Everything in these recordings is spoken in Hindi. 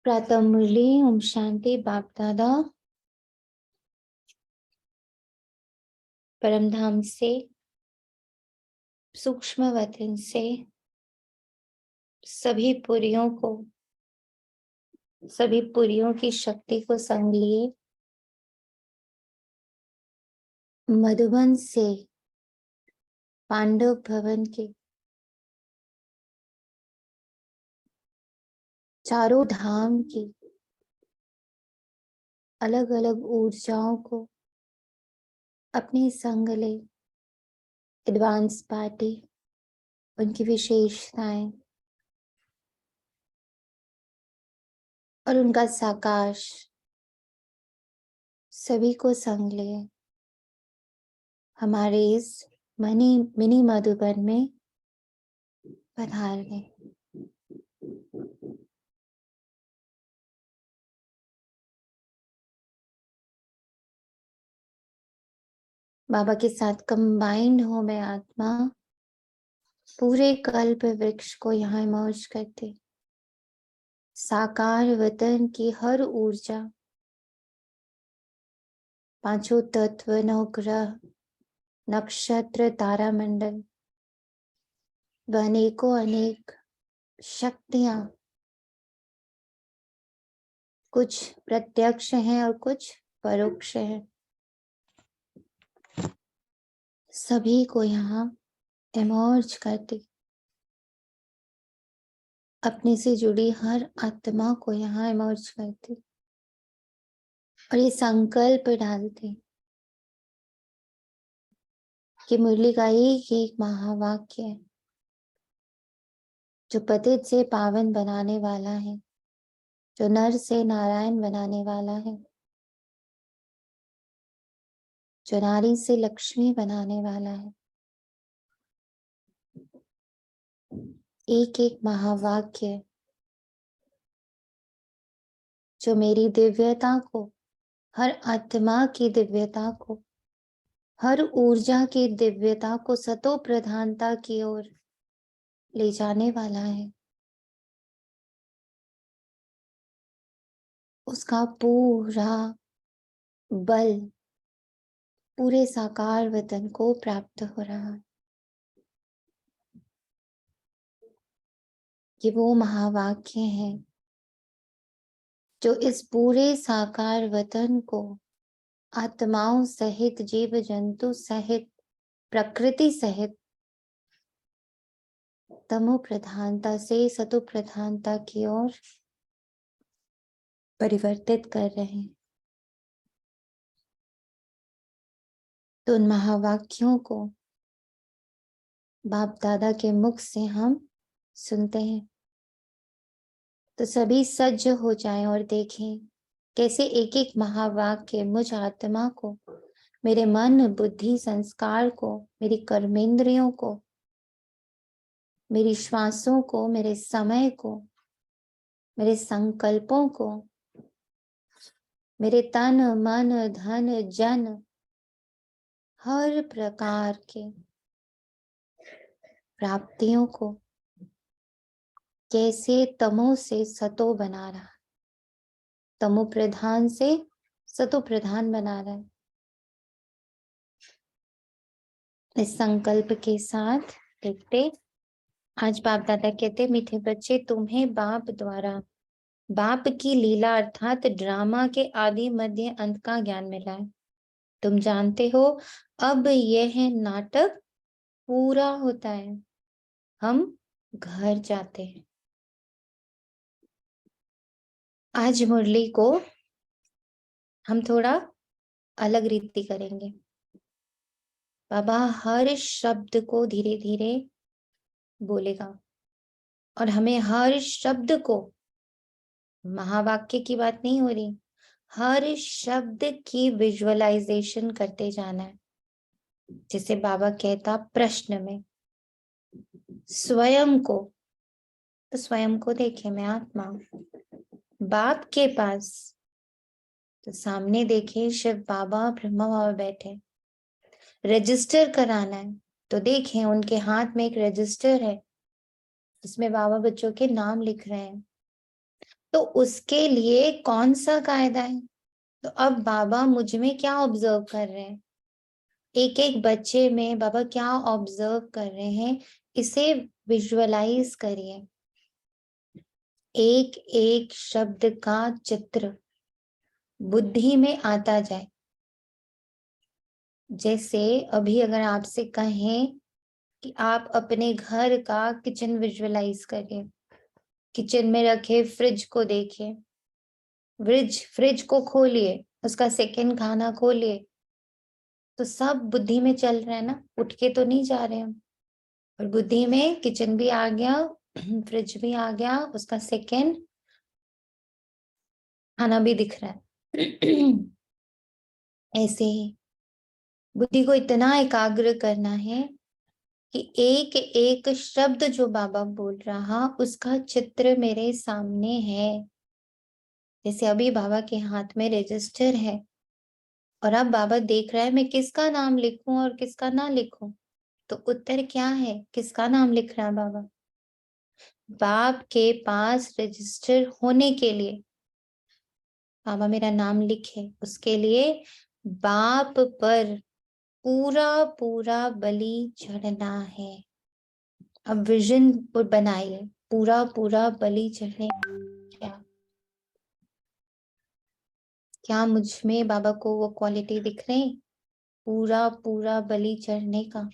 प्रातः मुरली। ओम शांति। बाप दादा परमधाम से सूक्ष्म वतन से सभी पुरियों की शक्ति को संग लिए मधुबन से पांडव भवन के चारों धाम की अलग अलग ऊर्जाओं को अपनी संग ले। एडवांस पार्टी, उनकी विशेषताएं और उनका साकार सभी को संग लिए हमारे इस मिनी मधुबन में पधार गए। बाबा के साथ कंबाइंड हो मैं आत्मा पूरे कल्प वृक्ष को यहाँ इमर्ज करते। साकार वतन की हर ऊर्जा, पांचों तत्व, नवग्रह, नक्षत्र, तारामंडल व अनेकों अनेक शक्तियां, कुछ प्रत्यक्ष हैं और कुछ परोक्ष हैं, सभी को यहाँ इमर्ज करती। अपने से जुड़ी हर आत्मा को यहाँ इमर्ज करती और ये संकल्प डालते कि मुरली का एक एक महावाक्य है जो पतित से पावन बनाने वाला है, जो नर से नारायण बनाने वाला है, जो नारी से लक्ष्मी बनाने वाला है। एक एक महावाक्य जो मेरी दिव्यता को, हर आत्मा की दिव्यता को, हर ऊर्जा की दिव्यता को सतो प्रधानता की ओर ले जाने वाला है। उसका पूरा बल पूरे साकार वतन को प्राप्त हो रहा है। ये वो महावाक्य है जो इस पूरे साकार वतन को आत्माओं सहित, जीव जंतु सहित, प्रकृति सहित तमो प्रधानता से सतो प्रधानता की ओर परिवर्तित कर रहे हैं। तो उन महावाक्यों को बाप दादा के मुख से हम सुनते हैं। तो सभी सज्ज हो जाएं और देखें कैसे एक एक महावाक्य मुझ आत्मा को, मेरे मन, बुद्धि, संस्कार को, मेरी कर्मेंद्रियों को, मेरी श्वासों को, मेरे समय को, मेरे संकल्पों को, मेरे तन, मन, धन, जन, हर प्रकार के प्राप्तियों को कैसे तमो से सतो बना रहा, तमो प्रधान से सतो प्रधान बना रहा है। इस संकल्प के साथ देखते, आज बाप दादा कहते, मीठे बच्चे, तुम्हें बाप द्वारा बाप की लीला अर्थात ड्रामा के आदि मध्य अंत का ज्ञान मिला है। तुम जानते हो अब यह नाटक पूरा होता है, हम घर जाते हैं। आज मुरली को हम थोड़ा अलग रीति करेंगे। बाबा हर शब्द को धीरे धीरे बोलेगा और हमें हर शब्द को, महावाक्य की बात नहीं हो रही, हर शब्द की विजुअलाइजेशन करते जाना है। जिसे बाबा कहता प्रश्न में स्वयं को, तो स्वयं को देखे मैं आत्मा, बाप के पास तो सामने देखे शिव बाबा, ब्रह्मा बाबा बैठे। रजिस्टर कराना है तो देखें उनके हाथ में एक रजिस्टर है जिसमें बाबा बच्चों के नाम लिख रहे हैं। तो उसके लिए कौन सा कायदा है? तो अब बाबा मुझ में क्या ऑब्जर्व कर रहे हैं, एक एक बच्चे में बाबा क्या ऑब्जर्व कर रहे हैं, इसे विजुअलाइज करिए। एक एक शब्द का चित्र बुद्धि में आता जाए। जैसे अभी अगर आपसे कहें कि आप अपने घर का किचन विजुअलाइज करिए, किचन में रखे फ्रिज को देखिए, फ्रिज को खोलिए, उसका सेकंड खाना खोलिए, तो सब बुद्धि में चल रहा है ना, उठ के तो नहीं जा रहे हम। और बुद्धि में किचन भी आ गया, फ्रिज भी आ गया, उसका सेकंड खाना भी दिख रहा है। ऐसे ही बुद्धि को इतना एकाग्र करना है कि एक एक शब्द जो बाबा बोल रहा उसका चित्र मेरे सामने है। जैसे अभी बाबा के हाथ में रजिस्टर है और अब बाबा देख रहा है मैं किसका नाम लिखूं और किसका ना लिखूं। तो उत्तर क्या है, किसका नाम लिख रहा है बाबा? बाप के पास रजिस्टर होने के लिए बाबा मेरा नाम लिखे, उसके लिए बाप पर पूरा पूरा बलि चढ़ना है। अब विजन बनाइए, पूरा पूरा बलि चढ़ने। क्या क्या मुझ में बाबा को वो क्वालिटी दिख रही, पूरा पूरा बलि चढ़ने का?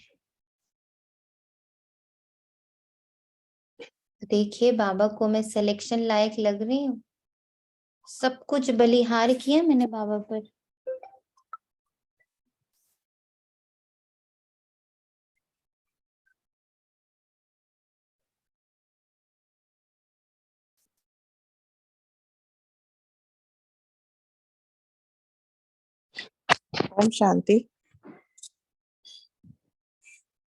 देखिए बाबा को मैं सिलेक्शन लायक लग रही हूँ, सब कुछ बलिहार किया मैंने बाबा पर। ओम शांति।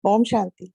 ओम शांति।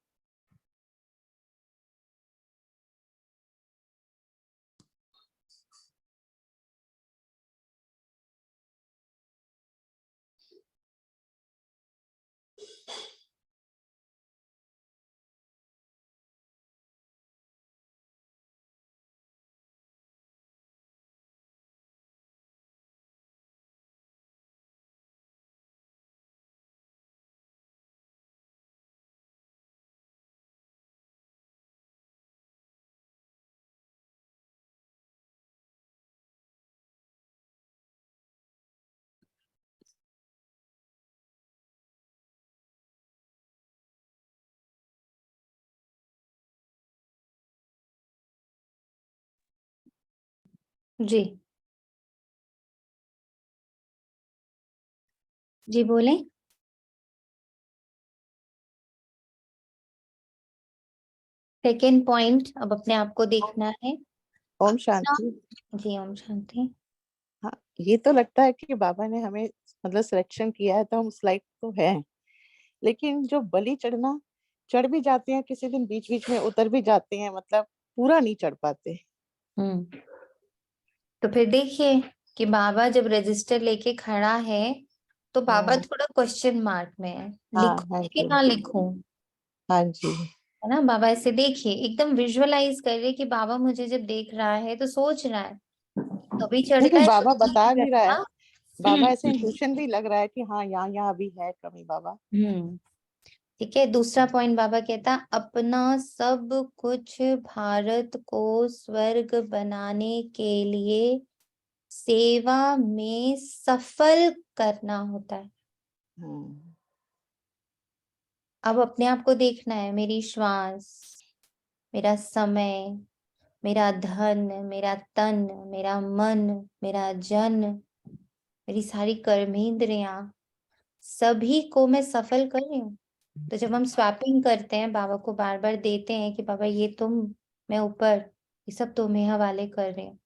जी जी बोले। सेकेंड पॉइंट अब अपने आप को देखना है। ओम शांति। जी ओम शांति। हाँ, ये तो लगता है कि बाबा ने हमें मतलब सिलेक्शन किया है तो हम उस लायक तो है, लेकिन जो बलि चढ़ना, चढ़ भी जाते हैं किसी दिन, बीच बीच में उतर भी जाते हैं, मतलब पूरा नहीं चढ़ पाते। तो फिर देखिए कि बाबा जब रजिस्टर लेके खड़ा है तो बाबा थोड़ा क्वेश्चन मार्क में है, हाँ हाँ लिखूं कि जी। ना लिखूं, हाँ जी। है ना? बाबा ऐसे देखिए एकदम विजुअलाइज कर रहे कि बाबा मुझे जब देख रहा है तो सोच रहा है कभी नहीं, चढ़ता फिर है बाबा कभी नहीं बता भी रहा है, चढ़ता। बाबा ऐसे इंट्यूशन भी लग रहा है कि हाँ यहाँ यहाँ अभी है कमी बाबा। ठीक है। दूसरा पॉइंट बाबा कहता अपना सब कुछ भारत को स्वर्ग बनाने के लिए सेवा में सफल करना होता है। हम्म। अब अपने आप को देखना है, मेरी श्वास, मेरा समय, मेरा धन, मेरा तन, मेरा मन, मेरा जन, मेरी सारी कर्मेंद्रियां, सभी को मैं सफल कर रही हूँ। तो जब हम स्वैपिंग करते हैं, बाबा को बार बार देते हैं कि बाबा ये तुम, मैं ऊपर, ये सब तुम्हें हवाले कर रहे हैं।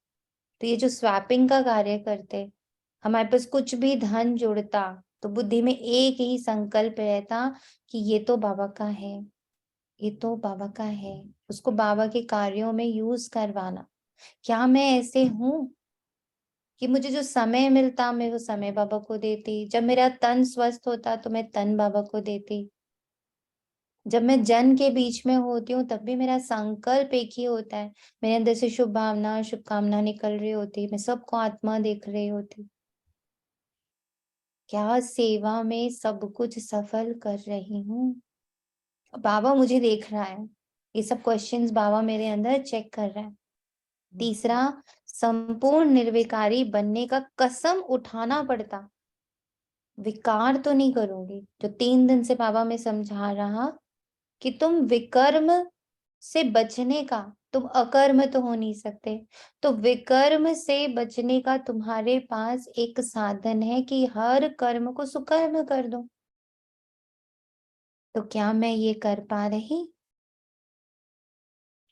तो ये जो स्वैपिंग का कार्य करते, हमारे पास कुछ भी धन जुड़ता तो बुद्धि में एक ही संकल्प रहता कि ये तो बाबा का है, ये तो बाबा का है, उसको बाबा के कार्यों में यूज करवाना। क्या मैं ऐसे हूं कि मुझे जो समय मिलता मैं वो समय बाबा को देती, जब मेरा तन स्वस्थ होता तो मैं तन बाबा को देती, जब मैं जन के बीच में होती हूँ तब भी मेरा संकल्प एक ही होता है। मेरे अंदर से शुभ भावना, शुभकामना निकल रही होती है। मैं सबको आत्मा देख रही होती। क्या सेवा में सब कुछ सफल कर रही हूँ? बाबा मुझे देख रहा है। ये सब क्वेश्चंस बाबा मेरे अंदर चेक कर रहा है। तीसरा, संपूर्ण निर्विकारी बनने का कसम उठाना पड़ता। विकार तो नहीं करूंगी। जो 3 दिन से बाबा में समझा रहा कि तुम विकर्म से बचने का, तुम अकर्म तो हो नहीं सकते, तो विकर्म से बचने का तुम्हारे पास एक साधन है कि हर कर्म को सुकर्म कर दो। तो क्या मैं ये कर पा रही?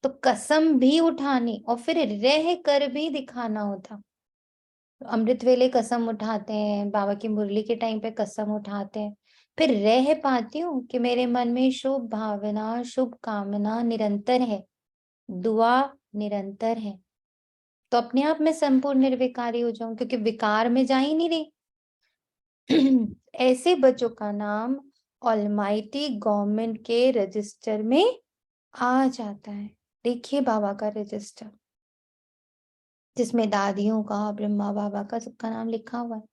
तो कसम भी उठानी और फिर रह कर भी दिखाना होता। तो अमृत वेले कसम उठाते हैं, बाबा की मुरली के टाइम पे कसम उठाते हैं, फिर रह पाती हूँ कि मेरे मन में शुभ भावना, शुभ कामना निरंतर है, दुआ निरंतर है। तो अपने आप में संपूर्ण निर्विकारी हो जाऊं, क्योंकि विकार में जा ही नहीं रही। ऐसे बच्चों का नाम ऑलमाइटी गवर्नमेंट के रजिस्टर में आ जाता है। देखिए बाबा का रजिस्टर, जिसमें दादियों का, ब्रह्मा बाबा का, सबका नाम लिखा हुआ है।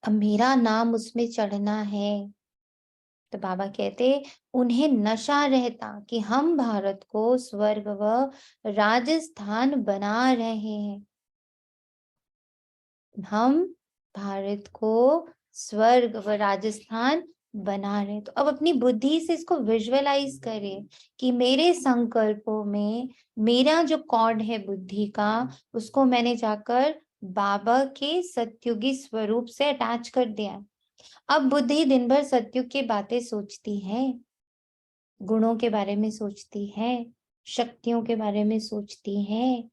अब मेरा नाम उसमें चढ़ना है। तो बाबा कहते उन्हें नशा रहता कि हम भारत को स्वर्ग व राजस्थान बना रहे हैं। हम भारत को स्वर्ग व राजस्थान बना रहे हैं। तो अब अपनी बुद्धि से इसको विजुअलाइज करें कि मेरे संकल्पों में मेरा जो कॉर्ड है बुद्धि का, उसको मैंने जाकर बाबा के सत्युगी स्वरूप से अटैच कर दिया है। अब बुद्धि दिन भर सत्युग की बातें सोचती है, गुणों के बारे में सोचती है, शक्तियों के बारे में सोचती है।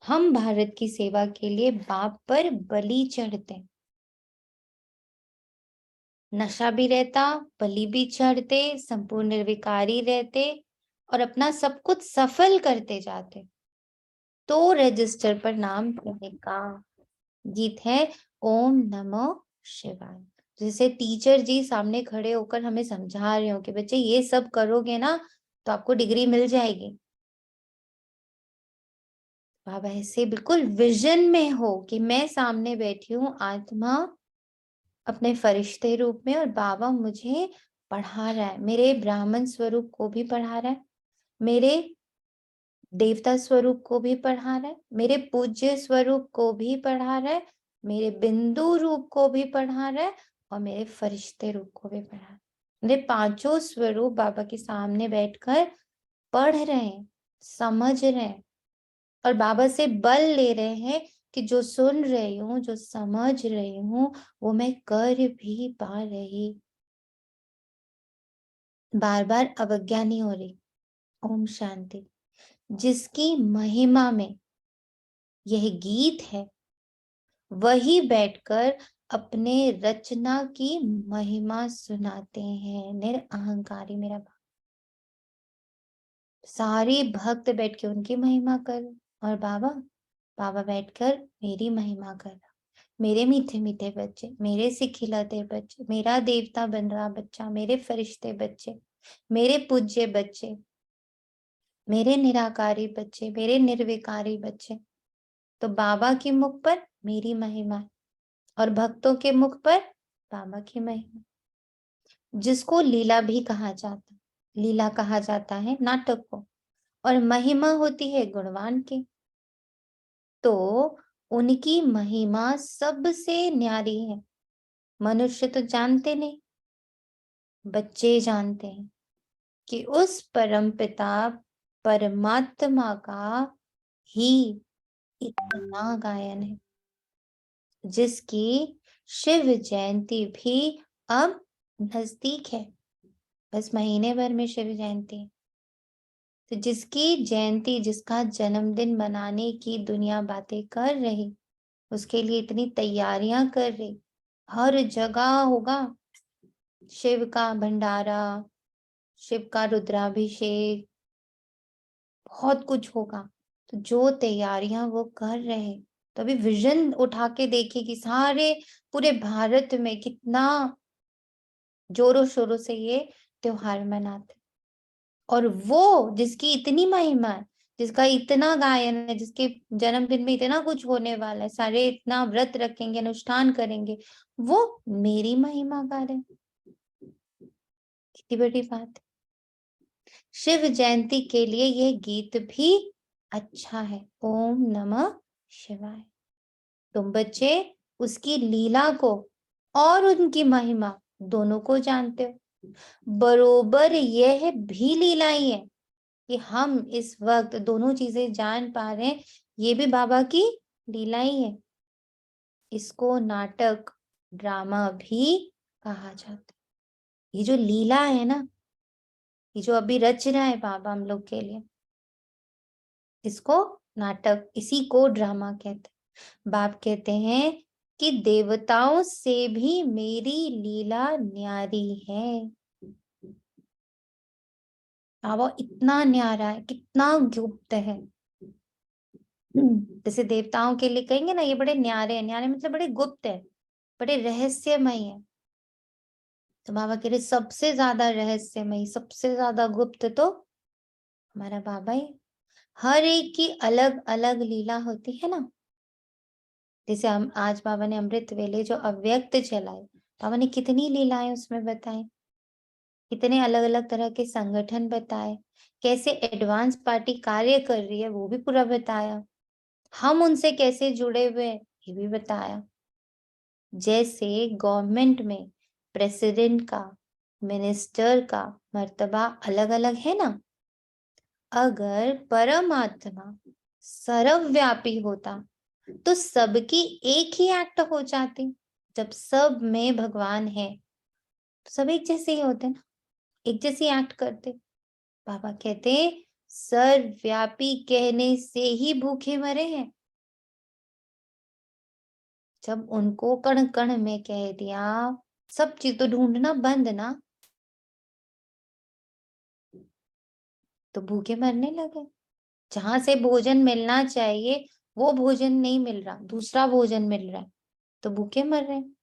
हम भारत की सेवा के लिए बाप पर बलि चढ़ते, नशा भी रहता, बलि भी चढ़ते, संपूर्ण निर्विकारी रहते और अपना सब कुछ सफल करते जाते। तो रजिस्टर पर नाम रहेगा। गीत है ओम नमो शिवाय। जैसे टीचर जी सामने खड़े होकर हमें समझा रहे हो कि बच्चे ये सब करोगे ना तो आपको डिग्री मिल जाएगी। बाबा ऐसे बिल्कुल विजन में हो कि मैं सामने बैठी हूँ आत्मा अपने फरिश्ते रूप में, और बाबा मुझे पढ़ा रहा है। मेरे ब्राह्मण स्वरूप को भी पढ़ा रहा है, मेरे देवता स्वरूप को भी पढ़ा रहा है, मेरे पूज्य स्वरूप को भी पढ़ा रहा है, मेरे बिंदु रूप को भी पढ़ा रहा है और मेरे फरिश्ते रूप को भी पढ़ा रहा है। मेरे पांचों स्वरूप बाबा के सामने बैठकर पढ़ रहे हैं, समझ रहे हैं और बाबा से बल ले रहे हैं कि जो सुन रही हूँ, जो समझ रही हूँ, वो मैं कर भी पा रही। बार बार अवज्ञा नहीं हो रही। ओम शांति। जिसकी महिमा में यह गीत है, वही बैठकर अपने रचना की महिमा सुनाते हैं। निरअहंकारी मेरा बाबा। सारे भक्त बैठ के उनकी महिमा कर, और बाबा बाबा बैठकर मेरी महिमा कर। मेरे मीठे मीठे बच्चे, मेरे सिखिलाते बच्चे, मेरा देवता बन रहा बच्चा, मेरे फरिश्ते बच्चे, मेरे पूज्य बच्चे, मेरे निराकारी बच्चे, मेरे निर्विकारी बच्चे। तो बाबा के मुख पर मेरी महिमा और भक्तों के मुख पर बाबा की महिमा, जिसको लीला भी कहा जाता, लीला कहा जाता है नाटक को, और महिमा होती है गुणवान की। तो उनकी महिमा सबसे न्यारी है। मनुष्य तो जानते नहीं, बच्चे जानते हैं कि उस परम पिता परमात्मा का ही इतना गायन है, जिसकी शिव जयंती भी अब नजदीक है। बस महीने भर में शिव जयंती है। तो जिसकी जयंती, जिसका जन्मदिन मनाने की दुनिया बातें कर रही, उसके लिए इतनी तैयारियां कर रही, हर जगह होगा शिव का भंडारा, शिव का रुद्राभिषेक, बहुत कुछ होगा। तो जो तैयारियां वो कर रहे, तो अभी विजन उठा के देखिए कि सारे पूरे भारत में कितना जोरों शोरों से ये त्योहार मनाते। और वो जिसकी इतनी महिमा है, जिसका इतना गायन है, जिसके जन्मदिन में इतना कुछ होने वाला है, सारे इतना व्रत रखेंगे, अनुष्ठान करेंगे, वो मेरी महिमा गा रहे, कितनी बड़ी बात है। शिव जयंती के लिए यह गीत भी अच्छा है। ओम नमः शिवाय। तुम बच्चे उसकी लीला को और उनकी महिमा दोनों को जानते हो। बरोबर यह भी लीला ही है कि हम इस वक्त दोनों चीजें जान पा रहे हैं, ये भी बाबा की लीला ही है। इसको नाटक, ड्रामा भी कहा जाता है। ये जो लीला है ना, ये जो अभी रच रहा है बाबा हम लोग के लिए, इसको नाटक, इसी को ड्रामा कहते हैं। बाप कहते हैं कि देवताओं से भी मेरी लीला न्यारी है। बाबा इतना न्यारा है, कितना गुप्त है। जैसे देवताओं के लिए कहेंगे ना, ये बड़े न्यारे हैं, न्यारे मतलब बड़े गुप्त है, बड़े रहस्यमय है। तो बाबा कह रहे सबसे ज्यादा रहस्यमय, सबसे ज्यादा गुप्त तो हमारा बाबा ही। हर एक की अलग अलग लीला होती है ना। जैसे हम आज बाबा ने अमृत वेले जो अव्यक्त चलाए, बाबा ने कितनी लीलाएं उसमें बताई, कितने अलग अलग तरह के संगठन बताए, कैसे एडवांस पार्टी कार्य कर रही है वो भी पूरा बताया, हम उनसे कैसे जुड़े हुए ये भी बताया। जैसे गवर्नमेंट में प्रेसिडेंट का, मिनिस्टर का मर्तबा अलग अलग है ना, अगर परमात्मा सर्वव्यापी होता तो सबकी एक ही एक्ट हो जाती। जब सब में भगवान है तो सब एक जैसे ही होते ना, एक जैसी एक्ट करते। बाबा कहते सर्वव्यापी कहने से ही भूखे मरे हैं। जब उनको कण कण में कह दिया, सब चीज तो ढूंढना बंद ना, तो भूखे मरने लगे। जहां से भोजन मिलना चाहिए वो भोजन नहीं मिल रहा, दूसरा भोजन मिल रहा है, तो भूखे मर रहे हैं।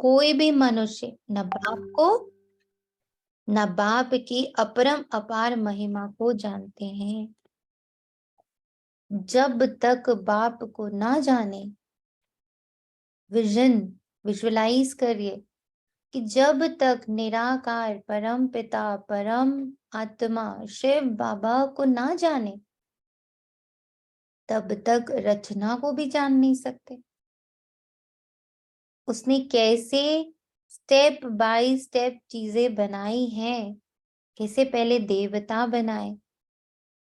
कोई भी मनुष्य न बाप को, न बाप की अपरम अपार महिमा को जानते हैं। जब तक बाप को ना जाने, विजन विजुअलाइज करिए कि जब तक निराकार परम पिता परम आत्मा शिव बाबा को ना जाने, तब तक रचना को भी जान नहीं सकते। उसने कैसे स्टेप बाय स्टेप चीजें बनाई हैं, कैसे पहले देवता बनाए,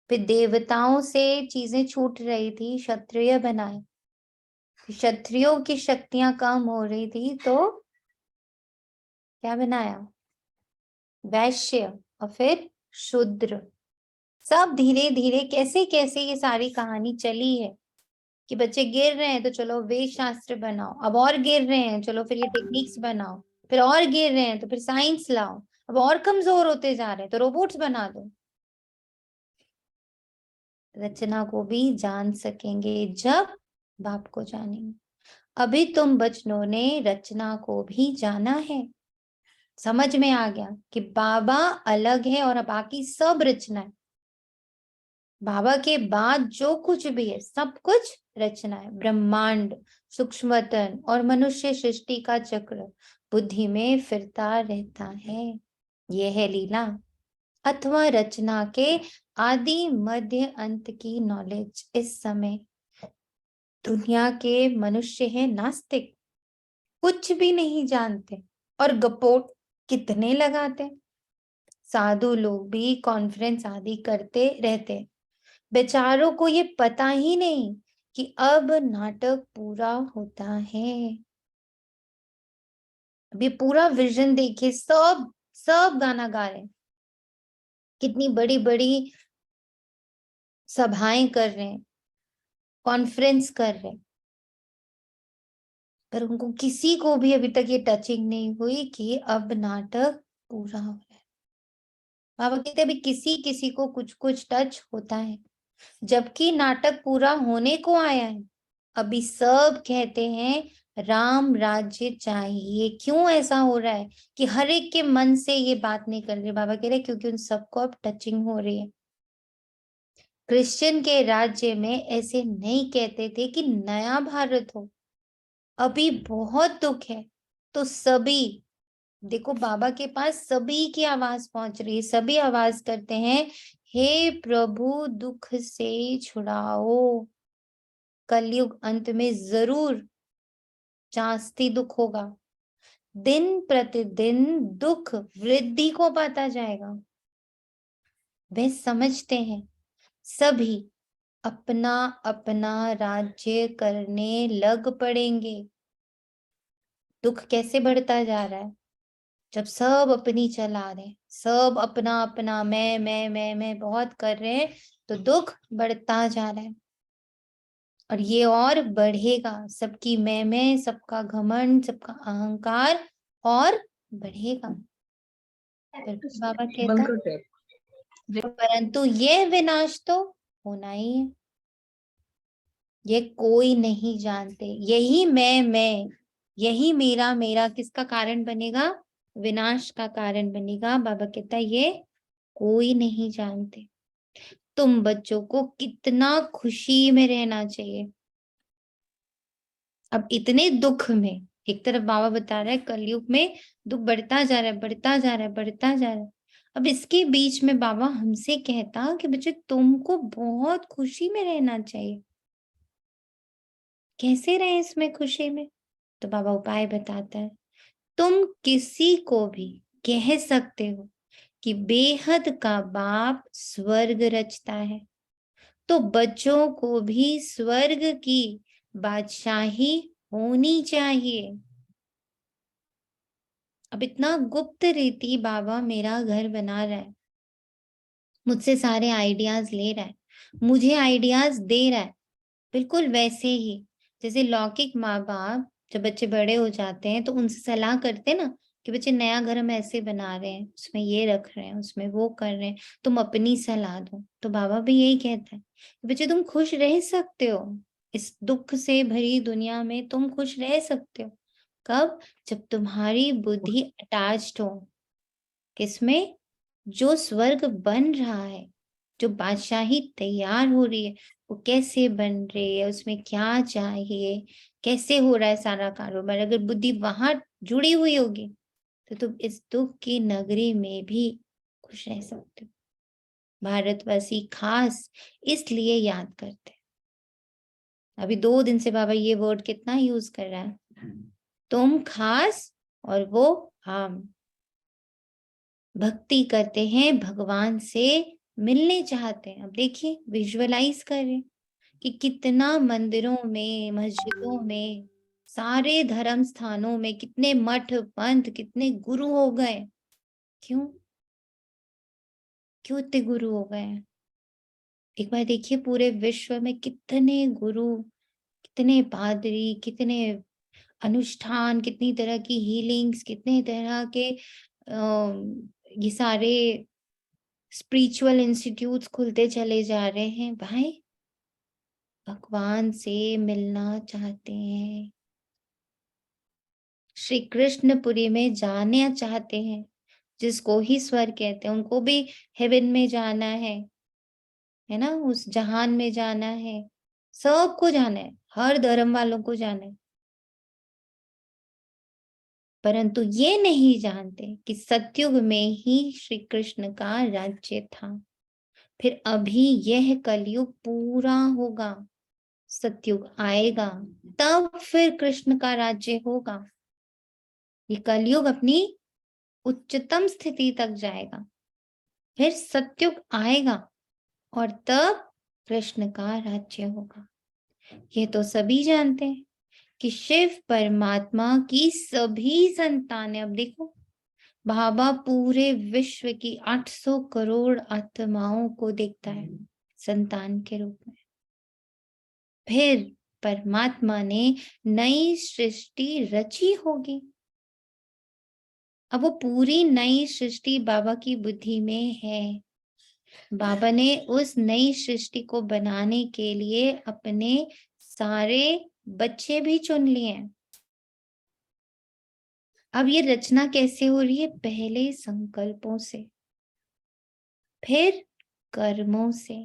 फिर देवताओं से चीजें छूट रही थी, क्षत्रिय बनाए, क्षत्रियों की शक्तियां कम हो रही थी तो क्या बनाया, वैश्य, और फिर शूद्र। सब धीरे धीरे कैसे कैसे ये सारी कहानी चली है कि बच्चे गिर रहे हैं तो चलो वेद शास्त्र बनाओ, अब और गिर रहे हैं चलो फिर ये टेक्निक्स बनाओ, फिर और गिर रहे हैं तो फिर साइंस लाओ, अब और कमजोर होते जा रहे हैं तो रोबोट्स बना दो। रचना को भी जान सकेंगे जब बाप को जानेंगे। अभी तुम बच्चों ने रचना को भी जाना है, समझ में आ गया कि बाबा अलग है और बाकी सब रचना है। बाबा के बाद जो कुछ भी है सब कुछ रचना है। ब्रह्मांड, सूक्ष्मतन और मनुष्य सृष्टि का चक्र बुद्धि में फिरता रहता है। यह है लीला अथवा रचना के आदि मध्य अंत की नॉलेज। इस समय दुनिया के मनुष्य है नास्तिक, कुछ भी नहीं जानते और गपोट कितने लगाते। साधु लोग भी कॉन्फ्रेंस आदि करते रहते, बेचारों को ये पता ही नहीं कि अब नाटक पूरा होता है। अब ये पूरा विजन देखिए, सब सब गाना गा रहे हैं, कितनी बड़ी बड़ी सभाएं कर रहे हैं, कॉन्फ्रेंस कर रहे हैं, पर उनको किसी को भी अभी तक ये टचिंग नहीं हुई कि अब नाटक पूरा हो रहा है। बाबा कहते अभी किसी किसी को कुछ कुछ टच होता है, जबकि नाटक पूरा होने को आया है। अभी सब कहते हैं राम राज्य चाहिए। क्यों ऐसा हो रहा है कि हर एक के मन से ये बात नहीं कर रहे? बाबा कह रहे क्योंकि उन सबको अब टचिंग हो रही है। क्रिश्चियन के राज्य में ऐसे नहीं कहते थे कि नया भारत हो, अभी बहुत दुख है। तो सभी देखो, बाबा के पास सभी की आवाज पहुंच रही है, सभी आवाज करते हैं, हे प्रभु दुख से छुड़ाओ। कलयुग अंत में जरूर जास्ती दुख होगा, दिन प्रतिदिन दुख वृद्धि को पाता जाएगा। वे समझते हैं सभी अपना अपना राज्य करने लग पड़ेंगे। दुख कैसे बढ़ता जा रहा है? जब सब अपनी चला रहे, सब अपना अपना मैं बहुत कर रहे हैं, तो दुख बढ़ता जा रहा है। और ये और बढ़ेगा, सबकी मैं, सबका घमंड, सबका अहंकार और बढ़ेगा। फिर बाबा कहता परंतु ये विनाश तो होना ही है। ये कोई नहीं जानते, यही मैं, यही मेरा किसका कारण बनेगा? विनाश का कारण बनेगा। बाबा कहता है ये कोई नहीं जानते। तुम बच्चों को कितना खुशी में रहना चाहिए। अब इतने दुख में, एक तरफ बाबा बता रहा है कलयुग में दुख बढ़ता जा रहा है, बढ़ता जा रहा है, बढ़ता जा रहा है। अब इसके बीच में बाबा हमसे कहता कि बच्चे तुमको बहुत खुशी में रहना चाहिए। कैसे रहे इसमें खुशी में? तो बाबा उपाय बताता है, तुम किसी को भी कह सकते हो कि बेहद का बाप स्वर्ग रचता है, तो बच्चों को भी स्वर्ग की बादशाही होनी चाहिए। अब इतना गुप्त रीति बाबा मेरा घर बना रहा है, मुझसे सारे आइडियाज ले रहा है, मुझे आइडियाज दे रहा है, बिल्कुल वैसे ही जैसे लौकिक माँ बाप जब बच्चे बड़े हो जाते हैं तो उनसे सलाह करते हैं ना कि बच्चे नया घर हम ऐसे बना रहे हैं, उसमें ये रख रहे हैं, उसमें वो कर रहे हैं, तुम अपनी सलाह दो। तो बाबा भी यही कहता है कि बच्चे तुम खुश रह सकते हो, इस दुख से भरी दुनिया में तुम खुश रह सकते हो। कब? जब तुम्हारी बुद्धि अटैच्ड हो किसमें? जो स्वर्ग बन रहा है, जो बादशाही तैयार हो रही है, वो कैसे बन रही है, उसमें क्या चाहिए, कैसे हो रहा है सारा कारोबार, अगर बुद्धि वहां जुड़ी हुई होगी तो तुम इस दुख की नगरी में भी खुश रह सकते हो। भारतवासी खास इसलिए याद करते हैं। अभी 2 दिन से बाबा ये वर्ड कितना यूज कर रहा है, तुम खास और वो हम। भक्ति करते हैं, भगवान से मिलने चाहते हैं। अब देखिए विजुअलाइज करें कि कितना मंदिरों में, मस्जिदों में, सारे धर्म स्थानों में कितने मठ पंथ, कितने गुरु हो गए। क्यों? क्यों इतने गुरु हो गए हैं? एक बार देखिए पूरे विश्व में कितने गुरु, कितने पादरी, कितने अनुष्ठान, कितनी तरह की हीलिंग्स, कितने तरह के ये सारे स्पिरिचुअल इंस्टीट्यूट्स खुलते चले जा रहे हैं। भाई भगवान से मिलना चाहते हैं, श्री कृष्णपुरी में जाना चाहते हैं, जिसको ही स्वर्ग कहते हैं, उनको भी हेवन में जाना है ना, उस जहान में जाना है, सबको जाना है, हर धर्म वालों को जाना है। परंतु ये नहीं जानते कि सतयुग में ही श्री कृष्ण का राज्य था, फिर अभी यह कलयुग पूरा होगा, सतयुग आएगा, तब फिर कृष्ण का राज्य होगा। ये कलयुग अपनी उच्चतम स्थिति तक जाएगा, फिर सतयुग आएगा और तब कृष्ण का राज्य होगा। ये तो सभी जानते हैं कि शिव परमात्मा की सभी संतानें, अब देखो बाबा पूरे विश्व की 800 करोड़ आत्माओं को देखता है संतान के रूप में। फिर परमात्मा ने नई सृष्टि रची होगी। अब वो पूरी नई सृष्टि बाबा की बुद्धि में है। बाबा ने उस नई सृष्टि को बनाने के लिए अपने सारे बच्चे भी चुन लिए हैं। अब ये रचना कैसे हो रही है? पहले संकल्पों से, फिर कर्मों से।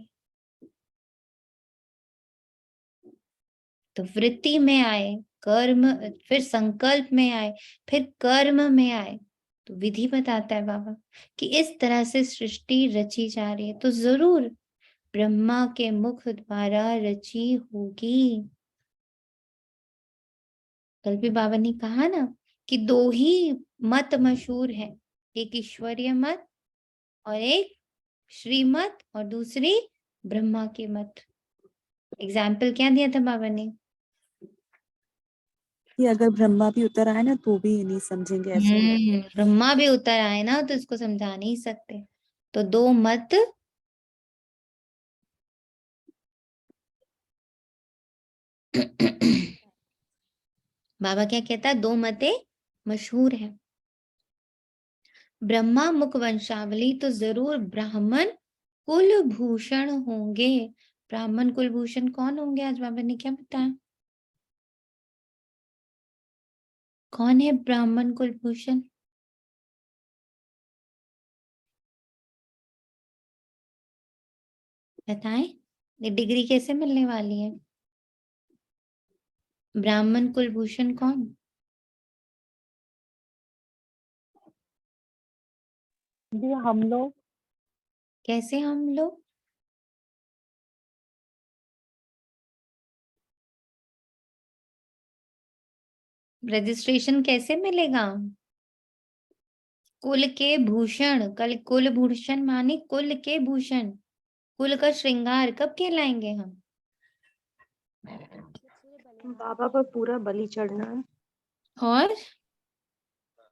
तो वृत्ति में आए, कर्म, फिर संकल्प में आए, फिर कर्म में आए। तो विधि बताता है बाबा कि इस तरह से सृष्टि रची जा रही है, तो जरूर ब्रह्मा के मुख द्वारा रची होगी। कल भी बाबा ने कहा ना कि दो ही मत मशहूर है, एक ईश्वरीय मत और एक श्रीमत और दूसरी ब्रह्मा के मत। एग्जाम्पल क्या दिया था बाबा ने? कि अगर ब्रह्मा भी उतर आए ना तो भी नहीं समझेंगे ऐसे। ब्रह्मा भी उतर आए ना तो इसको समझा नहीं सकते। तो दो मत बाबा क्या कहता है? दो मते मशहूर है। ब्रह्मा मुख वंशावली तो जरूर ब्राह्मण कुलभूषण होंगे। ब्राह्मण कुलभूषण कौन होंगे? आज बाबा ने क्या बताया? कौन है ब्राह्मण कुलभूषण? बताएं, ये डिग्री कैसे मिलने वाली है? ब्राह्मण कुलभूषण कौन? जी हम लोग। कैसे हम लोग? रजिस्ट्रेशन कैसे मिलेगा? कुल के भूषण, कल कुलभूषण माने कुल के भूषण, कुल का श्रृंगार कब कहलाएंगे हम? बाबा पर पूरा बलि चढ़ना है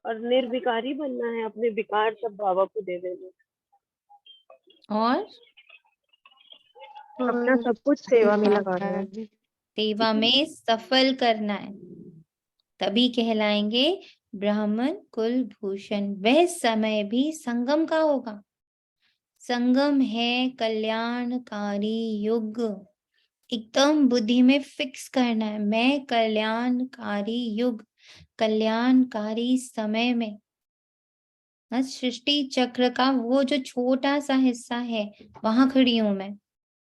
और निर्विकारी बनना है, अपने विकार सब बाबा को दे देना, और अपना सब कुछ सेवा में लगाना है। सेवा में सफल करना है, तभी कहलाएंगे ब्राह्मण कुलभूषण। वह समय भी संगम का होगा। संगम है कल्याणकारी युग। एकदम बुद्धि में फिक्स करना है, मैं कल्याणकारी युग, कल्याणकारी समय में। सृष्टि चक्र का वो जो छोटा सा हिस्सा है वहां खड़ी हूं मैं।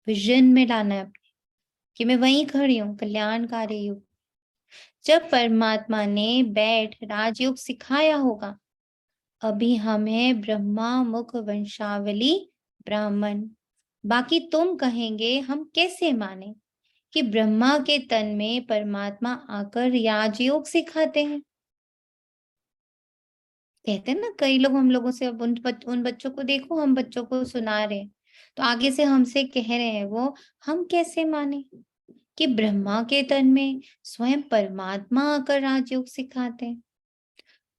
विजन में लाना है अपने कि मैं वहीं खड़ी हूँ, कल्याणकारी युग। जब परमात्मा ने बैठ राजयोग सिखाया होगा, अभी हमें ब्रह्मा मुख वंशावली ब्राह्मण। बाकी तुम कहेंगे हम कैसे माने कि ब्रह्मा के तन में परमात्मा आकर राजयोग सिखाते हैं? कहते हैं ना कई लोग हम लोगों से, अब उन बच्चों को देखो, हम बच्चों को सुना रहे हैं तो आगे से हमसे कह रहे हैं वो, हम कैसे माने कि ब्रह्मा के तन में स्वयं परमात्मा आकर राजयोग सिखाते हैं?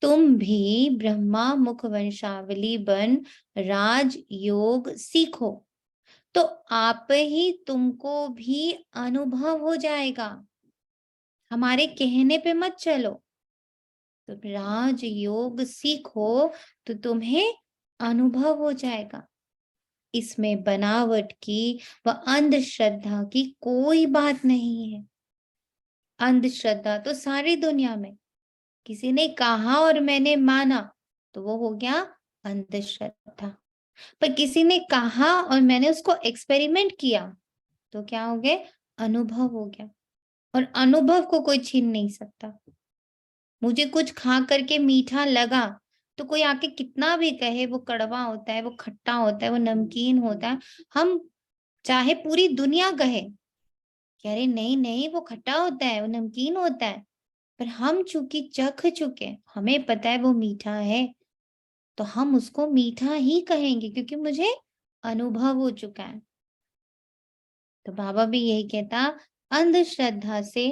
तुम भी ब्रह्मा मुख वंशावली बन राजयोग सीखो, तो आप ही तुमको भी अनुभव हो जाएगा। हमारे कहने पे मत चलो, तो राजयोग सीखो तो तुम्हें अनुभव हो जाएगा। इसमें बनावट की व अंधश्रद्धा की कोई बात नहीं है। अंधश्रद्धा तो सारी दुनिया में, किसी ने कहा और मैंने माना तो वो हो गया अंधश्रद्धा। पर किसी ने कहा और मैंने उसको एक्सपेरिमेंट किया तो क्या हो गया? अनुभव हो गया। और अनुभव को कोई छीन नहीं सकता। मुझे कुछ खा करके मीठा लगा तो कोई आके कितना भी कहे वो कड़वा होता है, वो खट्टा होता है, वो नमकीन होता है, हम चाहे पूरी दुनिया कहे कि अरे नहीं नहीं वो खट्टा होता है, वो नमकीन होता है, पर हम चूंकि चख चुके, हमें पता है वो मीठा है, तो हम उसको मीठा ही कहेंगे क्योंकि मुझे अनुभव हो चुका है। तो बाबा भी यही कहता, अंधश्रद्धा से,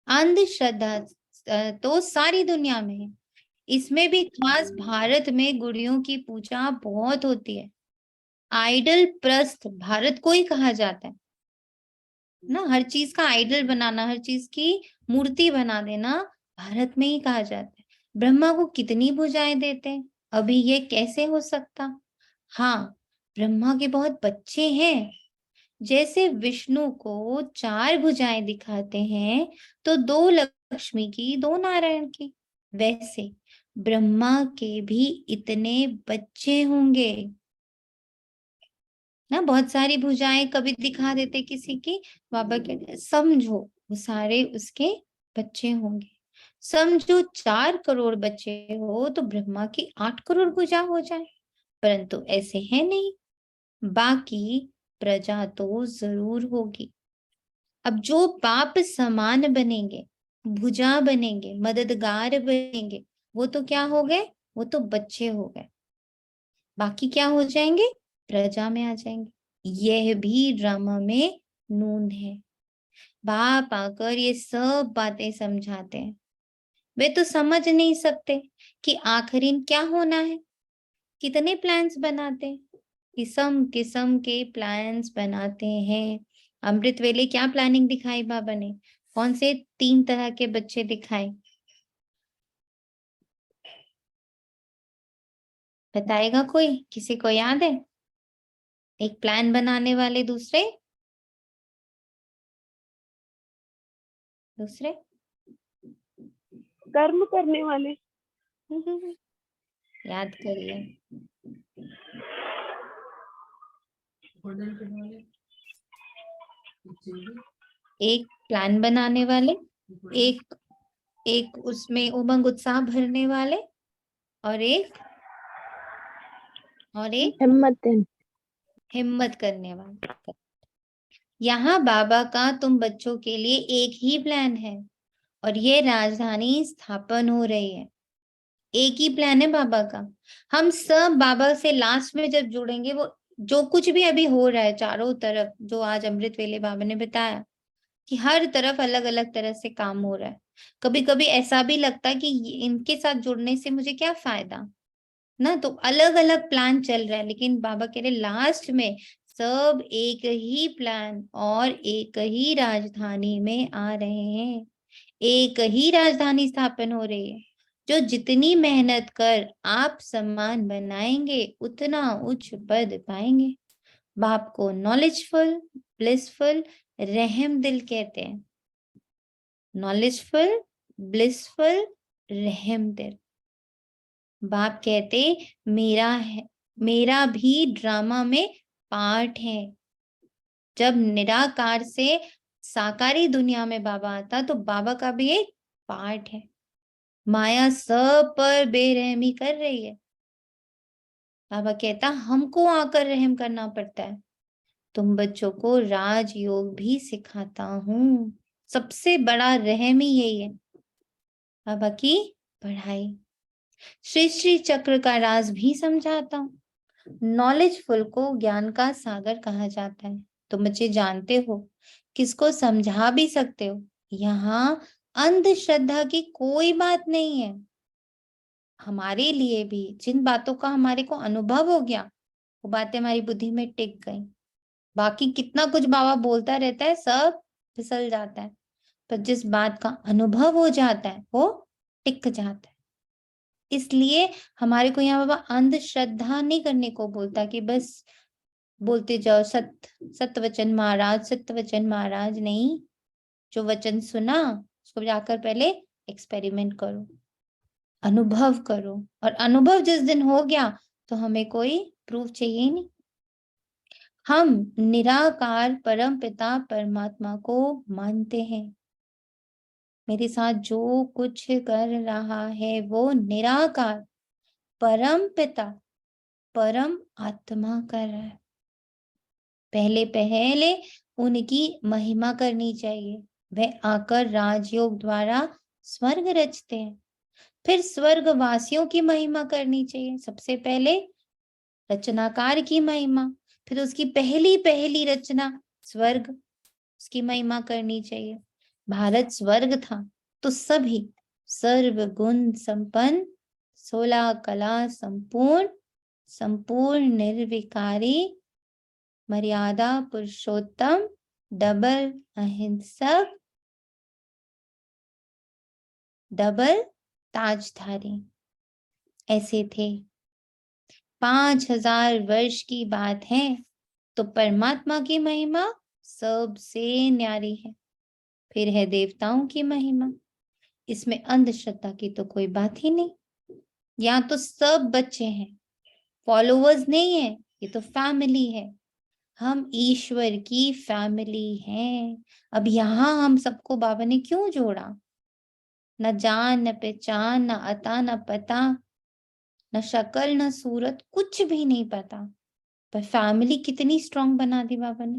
अंधश्रद्धा तो सारी दुनिया में है, इसमें भी खास भारत में गुड़ियों की पूजा बहुत होती है। आइडल प्रस्त भारत को ही कहा जाता है ना, हर चीज का आइडल बनाना, हर चीज की मूर्ति बना देना भारत में ही कहा जाता है। ब्रह्मा को कितनी भुजाएं देते हैं, अभी ये कैसे हो सकता? हाँ, ब्रह्मा के बहुत बच्चे हैं, जैसे विष्णु को 4 भुजाएं दिखाते हैं तो 2 लक्ष्मी की 2 नारायण की, वैसे ब्रह्मा के भी इतने बच्चे होंगे ना। बहुत सारी भुजाएं कभी दिखा देते किसी की, बाबा कहते समझो वो सारे उसके बच्चे होंगे। समझो 4 करोड़ बच्चे हो तो ब्रह्मा की 8 करोड़ भुजा हो जाए, परंतु ऐसे है नहीं। बाकी प्रजा तो जरूर होगी। अब जो बाप समान बनेंगे, भुजा बनेंगे, मददगार बनेंगे, वो तो क्या हो गए, वो तो बच्चे हो गए। बाकी क्या हो जाएंगे, प्रजा में आ जाएंगे। यह भी ड्रामा में नून है। बाप आकर ये सब बातें समझाते हैं। वे तो समझ नहीं सकते कि आखिर क्या होना है। कितने प्लान्स बनाते हैं, किस्म किस्म के प्लान्स बनाते हैं। अमृत वेले क्या प्लानिंग दिखाई बाबा ने, कौन से 3 तरह के बच्चे दिखाए, बताएगा कोई, किसी को याद है? एक प्लान बनाने वाले, दूसरे दूसरे कर्म करने वाले। याद करिए। एक प्लान बनाने वाले, एक उसमें उमंग उत्साह भरने वाले, और एक हिम्मत करने वाले। यहाँ बाबा का तुम बच्चों के लिए एक ही प्लान है, और ये राजधानी स्थापन हो रही है। एक ही प्लान है बाबा का। हम सब बाबा से लास्ट में जब जुड़ेंगे, वो जो कुछ भी अभी हो रहा है चारों तरफ, जो आज अमृत वेले बाबा ने बताया कि हर तरफ अलग अलग तरह से काम हो रहा है। कभी कभी ऐसा भी लगता है कि इनके साथ जुड़ने से मुझे क्या फायदा ना, तो अलग अलग प्लान चल रहा है, लेकिन बाबा कह रहे लास्ट में सब एक ही प्लान और एक ही राजधानी में आ रहे हैं। एक ही राजधानी स्थापन हो रही है। जो जितनी मेहनत कर आप सम्मान बनाएंगे, उतना उच्च पद पाएंगे। बाप को नॉलेजफुल, ब्लिसफुल, रहम दिल कहते हैं। नॉलेजफुल, ब्लिसफुल, रहम दिल। बाप कहते मेरा भी ड्रामा में पार्ट है। जब निराकार से साकारी दुनिया में बाबा आता तो बाबा का भी एक पार्ट है। माया सब पर बेरहमी कर रही है। बाबा कहता हमको आकर रहम करना पड़ता है। तुम बच्चों को राजयोग भी सिखाता हूँ। सबसे बड़ा रहम ही यही है, बाबा की पढ़ाई। श्री श्री चक्र का राज भी समझाता हूँ। नॉलेजफुल को ज्ञान का सागर कहा जाता है। तुम बच्चे जानते हो, किसको समझा भी सकते हो। यहाँ अंधश्रद्धा की कोई बात नहीं है। हमारे लिए भी जिन बातों का हमारे को अनुभव हो गया, वो बातें हमारी बुद्धि में टिक गई। बाकी कितना कुछ बाबा बोलता रहता है, सब फिसल जाता है, पर जिस बात का अनुभव हो जाता है वो टिक जाता है। इसलिए हमारे को यहाँ बाबा अंधश्रद्धा नहीं करने को बोलता कि बस बोलते जाओ सत्य वचन महाराज, सत्य वचन महाराज। नहीं, जो वचन सुना उसको जाकर पहले एक्सपेरिमेंट करो, अनुभव करो। और अनुभव जिस दिन हो गया तो हमें कोई प्रूफ चाहिए ही नहीं। हम निराकार परम पिता परमात्मा को मानते हैं। मेरे साथ जो कुछ कर रहा है वो निराकार परम पिता परम आत्मा कर रहा है। पहले पहले उनकी महिमा करनी चाहिए। वह आकर राजयोग द्वारा स्वर्ग रचते हैं, फिर स्वर्गवासियों की महिमा करनी चाहिए। सबसे पहले रचनाकार की महिमा, फिर उसकी पहली पहली रचना स्वर्ग, उसकी महिमा करनी चाहिए। भारत स्वर्ग था तो सभी सर्व गुण संपन्न, 16 कला संपूर्ण, संपूर्ण निर्विकारी, मर्यादा पुरुषोत्तम, डबल अहिंसक, डबल ताजधारी ऐसे थे। 5000 वर्ष की बात है तो परमात्मा की महिमा सबसे न्यारी है। फिर है देवताओं की महिमा, इसमें अंधश्रद्धा की तो कोई बात ही नहीं। यहाँ तो सब बच्चे हैं, फॉलोवर्स नहीं है, ये तो फैमिली है। हम ईश्वर की फैमिली हैं। अब यहाँ हम सबको बाबा ने क्यों जोड़ा? न जान, न पहचान, न अता, न पता, न शक्ल, न सूरत, कुछ भी नहीं पता, पर फैमिली कितनी स्ट्रांग बना दी बाबा ने।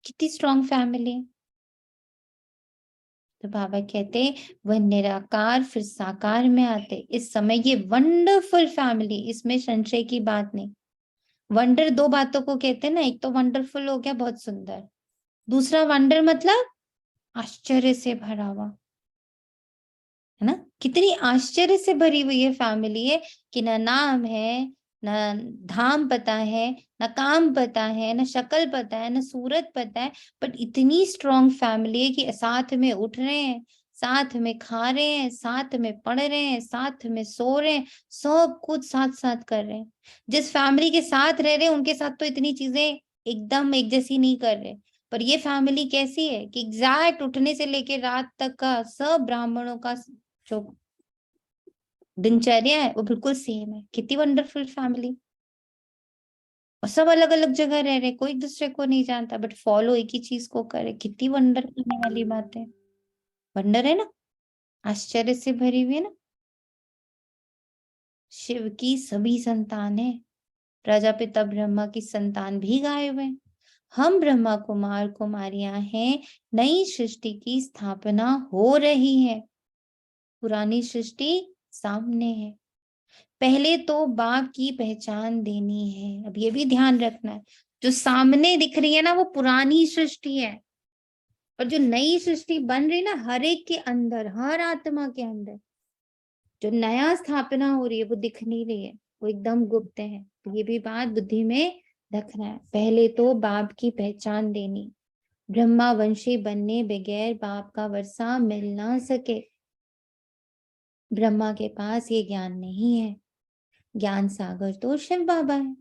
कितनी स्ट्रांग फैमिली है। तो बाबा कहते वह निराकार फिर साकार में आते। इस समय ये वंडरफुल फैमिली, इसमें संशय की बात नहीं। वंडर दो बातों को कहते हैं ना, एक तो वंडरफुल हो गया, बहुत सुंदर। दूसरा वंडर मतलब आश्चर्य से भरा हुआ, है ना। कितनी आश्चर्य से भरी हुई ये फैमिली है कि न नाम है, न धाम पता है, न काम पता है, न शक्ल पता है, न सूरत पता है, बट इतनी स्ट्रॉन्ग फैमिली है कि साथ में उठ रहे हैं, साथ में खा रहे हैं, साथ में पढ़ रहे हैं, साथ में सो रहे हैं, सब कुछ साथ साथ कर रहे हैं। जिस फैमिली के साथ रह रहे हैं उनके साथ तो इतनी चीजें एकदम एक जैसी नहीं कर रहे, पर ये फैमिली कैसी है कि एग्जैक्ट उठने से लेके रात तक का सब ब्राह्मणों का जो दिनचर्या है वो बिल्कुल सेम है। कितनी वंडरफुल फैमिली। और सब अलग अलग जगह रह रहे, कोई एक दूसरे को नहीं जानता, बट फॉलो एक ही चीज को करे। कितनी वंडर करने वाली बात है। वंडर है ना, आश्चर्य से भरी हुई है ना। शिव की सभी संतान है, प्रजापिता ब्रह्मा की संतान भी गायब है। हम ब्रह्मा कुमार कुमारियां हैं। नई सृष्टि की स्थापना हो रही है, पुरानी सृष्टि सामने है। पहले तो बाप की पहचान देनी है। अब ये भी ध्यान रखना है, जो सामने दिख रही है ना वो पुरानी सृष्टि है, और जो नई सृष्टि बन रही ना हर एक के अंदर, हर आत्मा के अंदर जो नया स्थापना हो रही है वो दिख नहीं रही है, वो एकदम गुप्त है। तो ये भी बात बुद्धि में रखना है। पहले तो बाप की पहचान देनी। ब्रह्मा वंशी बनने बगैर बाप का वर्षा मिल ना सके। ब्रह्मा के पास ये ज्ञान नहीं है। ज्ञान सागर तो शिव बाबा है,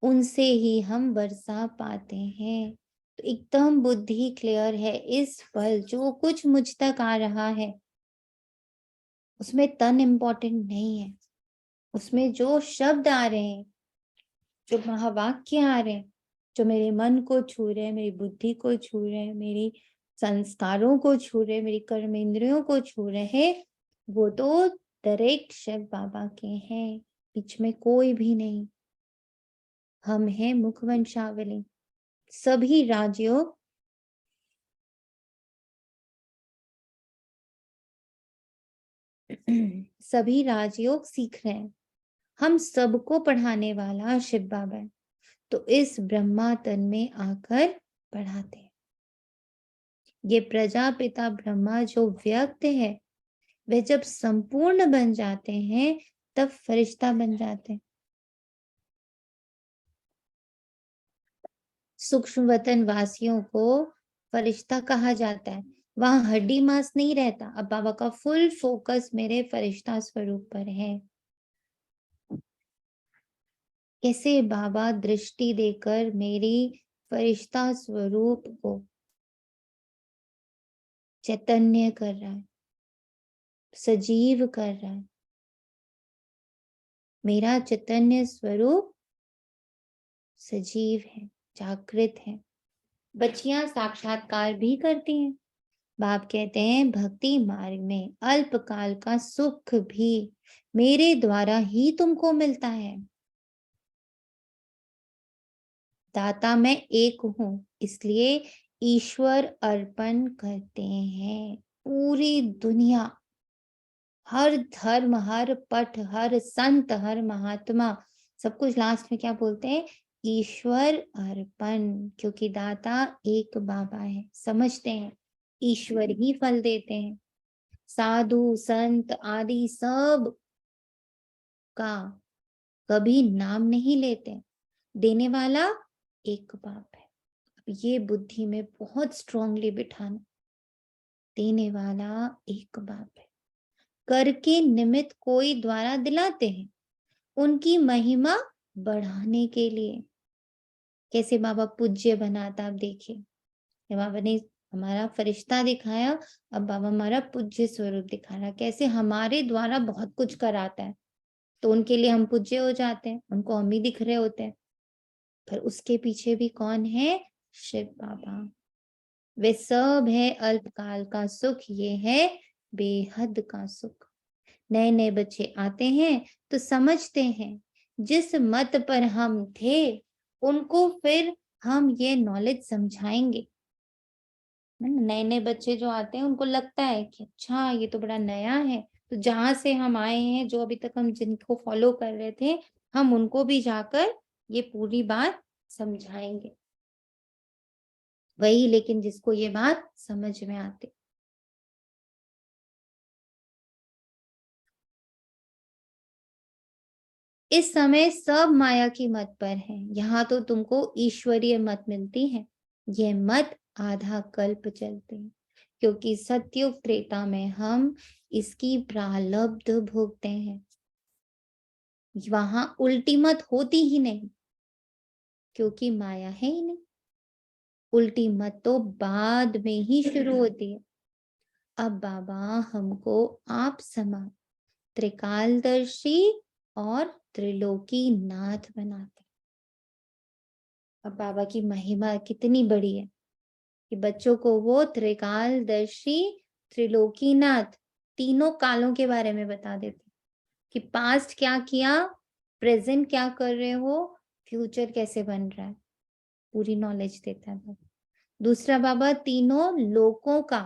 उनसे ही हम वर्षा पाते हैं। तो एकदम बुद्धि क्लियर है। इस पल जो कुछ मुझ तक आ रहा है उसमें तन इम्पोर्टेंट नहीं है, उसमें जो शब्द आ रहे हैं, जो महावाक्य आ रहे हैं, जो मेरे मन को छू रहे हैं, मेरी बुद्धि को छू रहे हैं, मेरी संस्कारों को छू रहे हैं, मेरी कर्मेंद्रियों को छू रहे हैं, वो तो डायरेक्ट शिव बाबा के हैं, बीच में कोई भी नहीं। हम हैं मुखवंशावली। सभी राजयोग सभी राजयोग सीख रहे हैं। हम सबको पढ़ाने वाला शिव बाबा है, तो इस ब्रह्मा तन में आकर पढ़ाते हैं। ये प्रजापिता ब्रह्मा जो व्यक्त है वे जब संपूर्ण बन जाते हैं तब फरिश्ता बन जाते हैं। सूक्ष्म वतन वासियों को फरिश्ता कहा जाता है। वहां हड्डी मांस नहीं रहता। अब बाबा का फुल फोकस मेरे फरिश्ता स्वरूप पर है। कैसे बाबा दृष्टि देकर मेरी फरिश्ता स्वरूप को चैतन्य कर रहा है, सजीव कर रहा है। मेरा चैतन्य स्वरूप सजीव है, जागृत है। बच्चियां साक्षात्कार भी करती हैं। बाप कहते हैं भक्ति मार्ग में अल्पकाल का सुख भी मेरे द्वारा ही तुमको मिलता है। दाता मैं एक हूं, इसलिए ईश्वर अर्पण करते हैं। पूरी दुनिया, हर धर्म, हर पथ, हर संत, हर महात्मा, सब कुछ लास्ट में क्या बोलते हैं? ईश्वर अर्पण। क्योंकि दाता एक बाबा है, समझते हैं ईश्वर ही फल देते हैं। साधु संत आदि सब का कभी नाम नहीं लेते, देने वाला एक बाप है। अब ये बुद्धि में बहुत स्ट्रांगली बिठाना, देने वाला एक बाप है। कर के निमित्त कोई द्वारा दिलाते हैं, उनकी महिमा बढ़ाने के लिए। कैसे बाबा पूज्य बनाता, आप देखिए। ये बाबा ने हमारा फरिश्ता दिखाया, अब बाबा हमारा पूज्य स्वरूप दिखा रहा, कैसे हमारे द्वारा बहुत कुछ कराता है, तो उनके लिए हम पूज्य हो जाते हैं, उनको हम ही दिख रहे होते हैं। पर उसके पीछे भी कौन है? शिव बाबा। वे सब है अल्पकाल का सुख, ये है बेहद का सुख। नए नए बच्चे आते हैं तो समझते हैं, जिस मत पर हम थे उनको फिर हम ये नॉलेज समझाएंगे। नए नए बच्चे जो आते हैं उनको लगता है कि अच्छा ये तो बड़ा नया है, तो जहां से हम आए हैं, जो अभी तक हम जिनको फॉलो कर रहे थे, हम उनको भी जाकर ये पूरी बात समझाएंगे। वही, लेकिन जिसको ये बात समझ में आती। इस समय सब माया की मत पर है, यहाँ तो तुमको ईश्वरीय मत मिलती है। ये मत आधा कल्प चलते हैं, क्योंकि सत्युग त्रेता में हम इसकी प्रारब्ध भोगते हैं। वहां उल्टी मत होती ही नहीं, क्योंकि माया है ही नहीं। उल्टी मत तो बाद में ही शुरू होती है। अब बाबा हमको आप समा त्रिकालदर्शी और त्रिलोकी नाथ बनाते। अब बाबा की महिमा कितनी बड़ी है कि बच्चों को वो त्रिकालदर्शी त्रिलोकीनाथ तीनों कालों के बारे में बता देते, कि पास्ट क्या किया, प्रेजेंट क्या कर रहे हो, फ्यूचर कैसे बन रहा है, पूरी नॉलेज देता है बाबा। दूसरा, बाबा तीनों लोकों का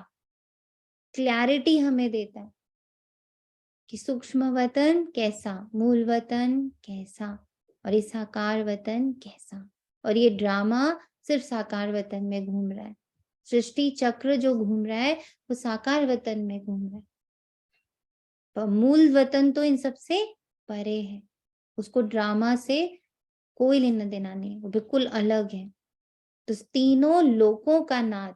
क्लैरिटी हमें देता है, कि सूक्ष्म वतन कैसा, मूल वतन कैसा, और ये साकार वतन कैसा। और ये ड्रामा सिर्फ साकार वतन में घूम रहा है। सृष्टि चक्र जो घूम रहा है वो साकार वतन में घूम रहा है, पर मूल वतन तो इन सबसे परे है। उसको ड्रामा से कोई लेना देना नहीं है, वो बिल्कुल अलग है। तो तीनों लोकों का नाथ,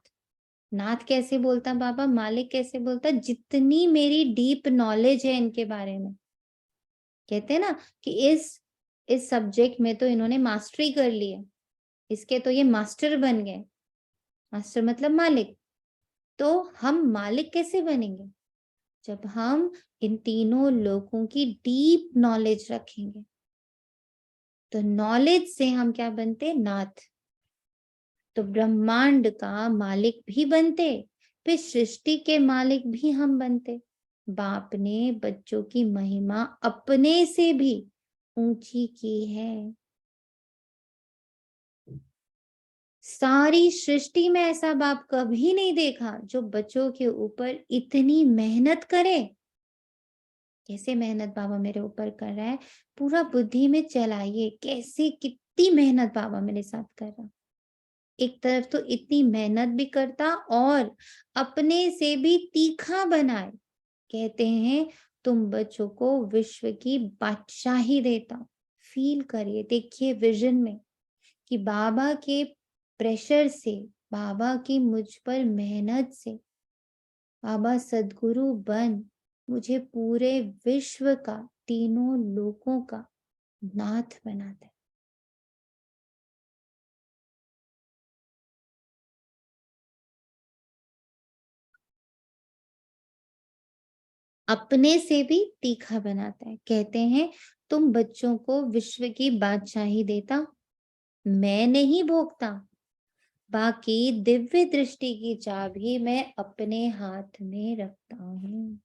नाथ कैसे बोलता बाबा, मालिक कैसे बोलता, जितनी मेरी डीप नॉलेज है इनके बारे में। कहते हैं ना कि इस सब्जेक्ट में तो इन्होंने मास्टरी कर ली है, इसके तो ये मास्टर बन गए। मास्टर मतलब मालिक। तो हम मालिक कैसे बनेंगे? जब हम इन तीनों लोगों की डीप नॉलेज रखेंगे। तो नॉलेज से हम क्या बनते? नाथ। तो ब्रह्मांड का मालिक भी बनते, फिर सृष्टि के मालिक भी हम बनते। बाप ने बच्चों की महिमा अपने से भी ऊंची की है। सारी सृष्टि में ऐसा बाप कभी नहीं देखा जो बच्चों के ऊपर इतनी मेहनत करे। कैसे मेहनत बाबा मेरे ऊपर कर रहा है, पूरा बुद्धि में चलाइए, कैसे कितनी मेहनत बाबा मेरे साथ कर रहा। एक तरफ तो इतनी मेहनत भी करता और अपने से भी तीखा बनाए। कहते हैं तुम बच्चों को विश्व की बादशाही देता। फील करिए, देखिए विजन में कि बाबा के प्रेशर से, बाबा की मुझ पर मेहनत से, बाबा सद्गुरु बन मुझे पूरे विश्व का, तीनों लोकों का नाथ बनाता है। अपने से भी तीखा बनाता है। कहते हैं तुम बच्चों को विश्व की बादशाही देता, मैं नहीं भोगता, बाकी दिव्य दृष्टि की चाबी मैं अपने हाथ में रखता हूँ।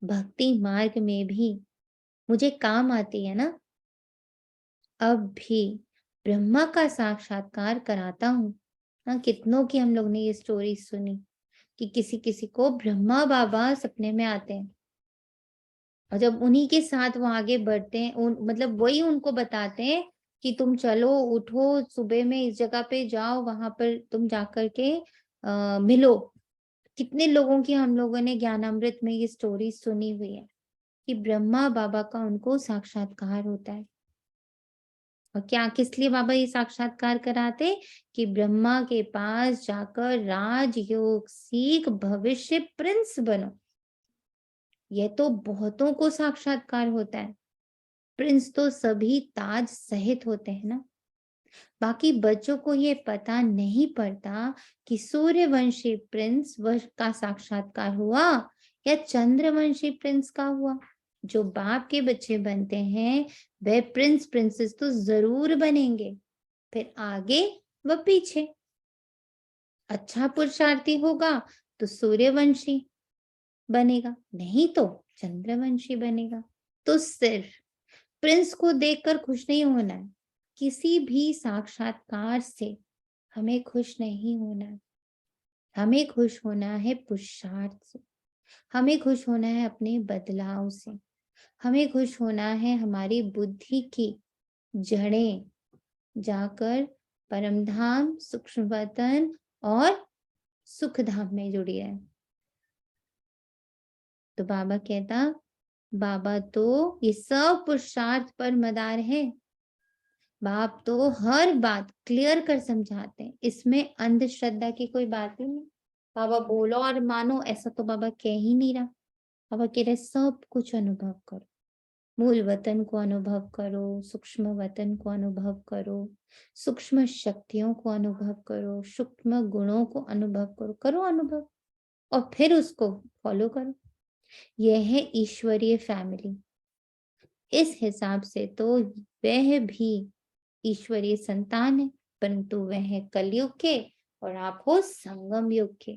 भक्ति मार्ग में भी मुझे काम आती है ना। अब भी ब्रह्मा का साक्षात्कार कराता हूँ। हाँ, कितनों की हम लोग ने ये स्टोरी सुनी कि किसी किसी को ब्रह्मा बाबा सपने में आते हैं, और जब उन्हीं के साथ वो आगे बढ़ते हैं, मतलब वही उनको बताते हैं कि तुम चलो, उठो, सुबह में इस जगह पे जाओ, वहां पर तुम जाकर के मिलो। कितने लोगों की हम लोगों ने ज्ञानामृत में ये स्टोरी सुनी हुई है कि ब्रह्मा बाबा का उनको साक्षात्कार होता है। और क्या, किस लिए बाबा ये साक्षात्कार कराते? कि ब्रह्मा के पास जाकर राजयोग सीख भविष्य प्रिंस बनो। यह तो बहुतों को साक्षात्कार होता है, प्रिंस तो सभी ताज सहित होते हैं ना। बाकी बच्चों को ये पता नहीं पड़ता कि सूर्यवंशी प्रिंस का साक्षात्कार हुआ या चंद्रवंशी प्रिंस का हुआ। जो बाप के बच्चे बनते हैं वे प्रिंस प्रिंसेस तो जरूर बनेंगे, फिर आगे व पीछे। अच्छा पुरुषार्थी होगा तो सूर्यवंशी बनेगा, नहीं तो चंद्रवंशी बनेगा। तो सिर्फ प्रिंस को देखकर खुश नहीं होना है, किसी भी साक्षात्कार से हमें खुश नहीं होना है। हमें खुश होना है पुरुषार्थ से, हमें खुश होना है अपने बदलाव से, हमें खुश होना है हमारी बुद्धि की जड़ें जाकर परमधाम, सूक्ष्म वतन और सुखधाम में जुड़ी है। तो बाबा कहता, बाबा तो ये सब पुरुषार्थ पर मदार है। बाप तो हर बात क्लियर कर समझाते हैं, इसमें अंधश्रद्धा की कोई बात ही नहीं। बाबा बोलो और मानो ऐसा तो बाबा कह ही नहीं रहा। बाबा कह रहे सब कुछ अनुभव करो, मूल वतन को अनुभव करो, सूक्ष्म वतन को अनुभव करो, सूक्ष्म शक्तियों को अनुभव करो, सूक्ष्म गुणों को अनुभव करो, करो अनुभव और फिर उसको फॉलो करो। यह है ईश्वरीय फैमिली। इस हिसाब से तो वह भी ईश्वरीय संतान है, परंतु वह है कलयुग के और आप हो संगम युग के।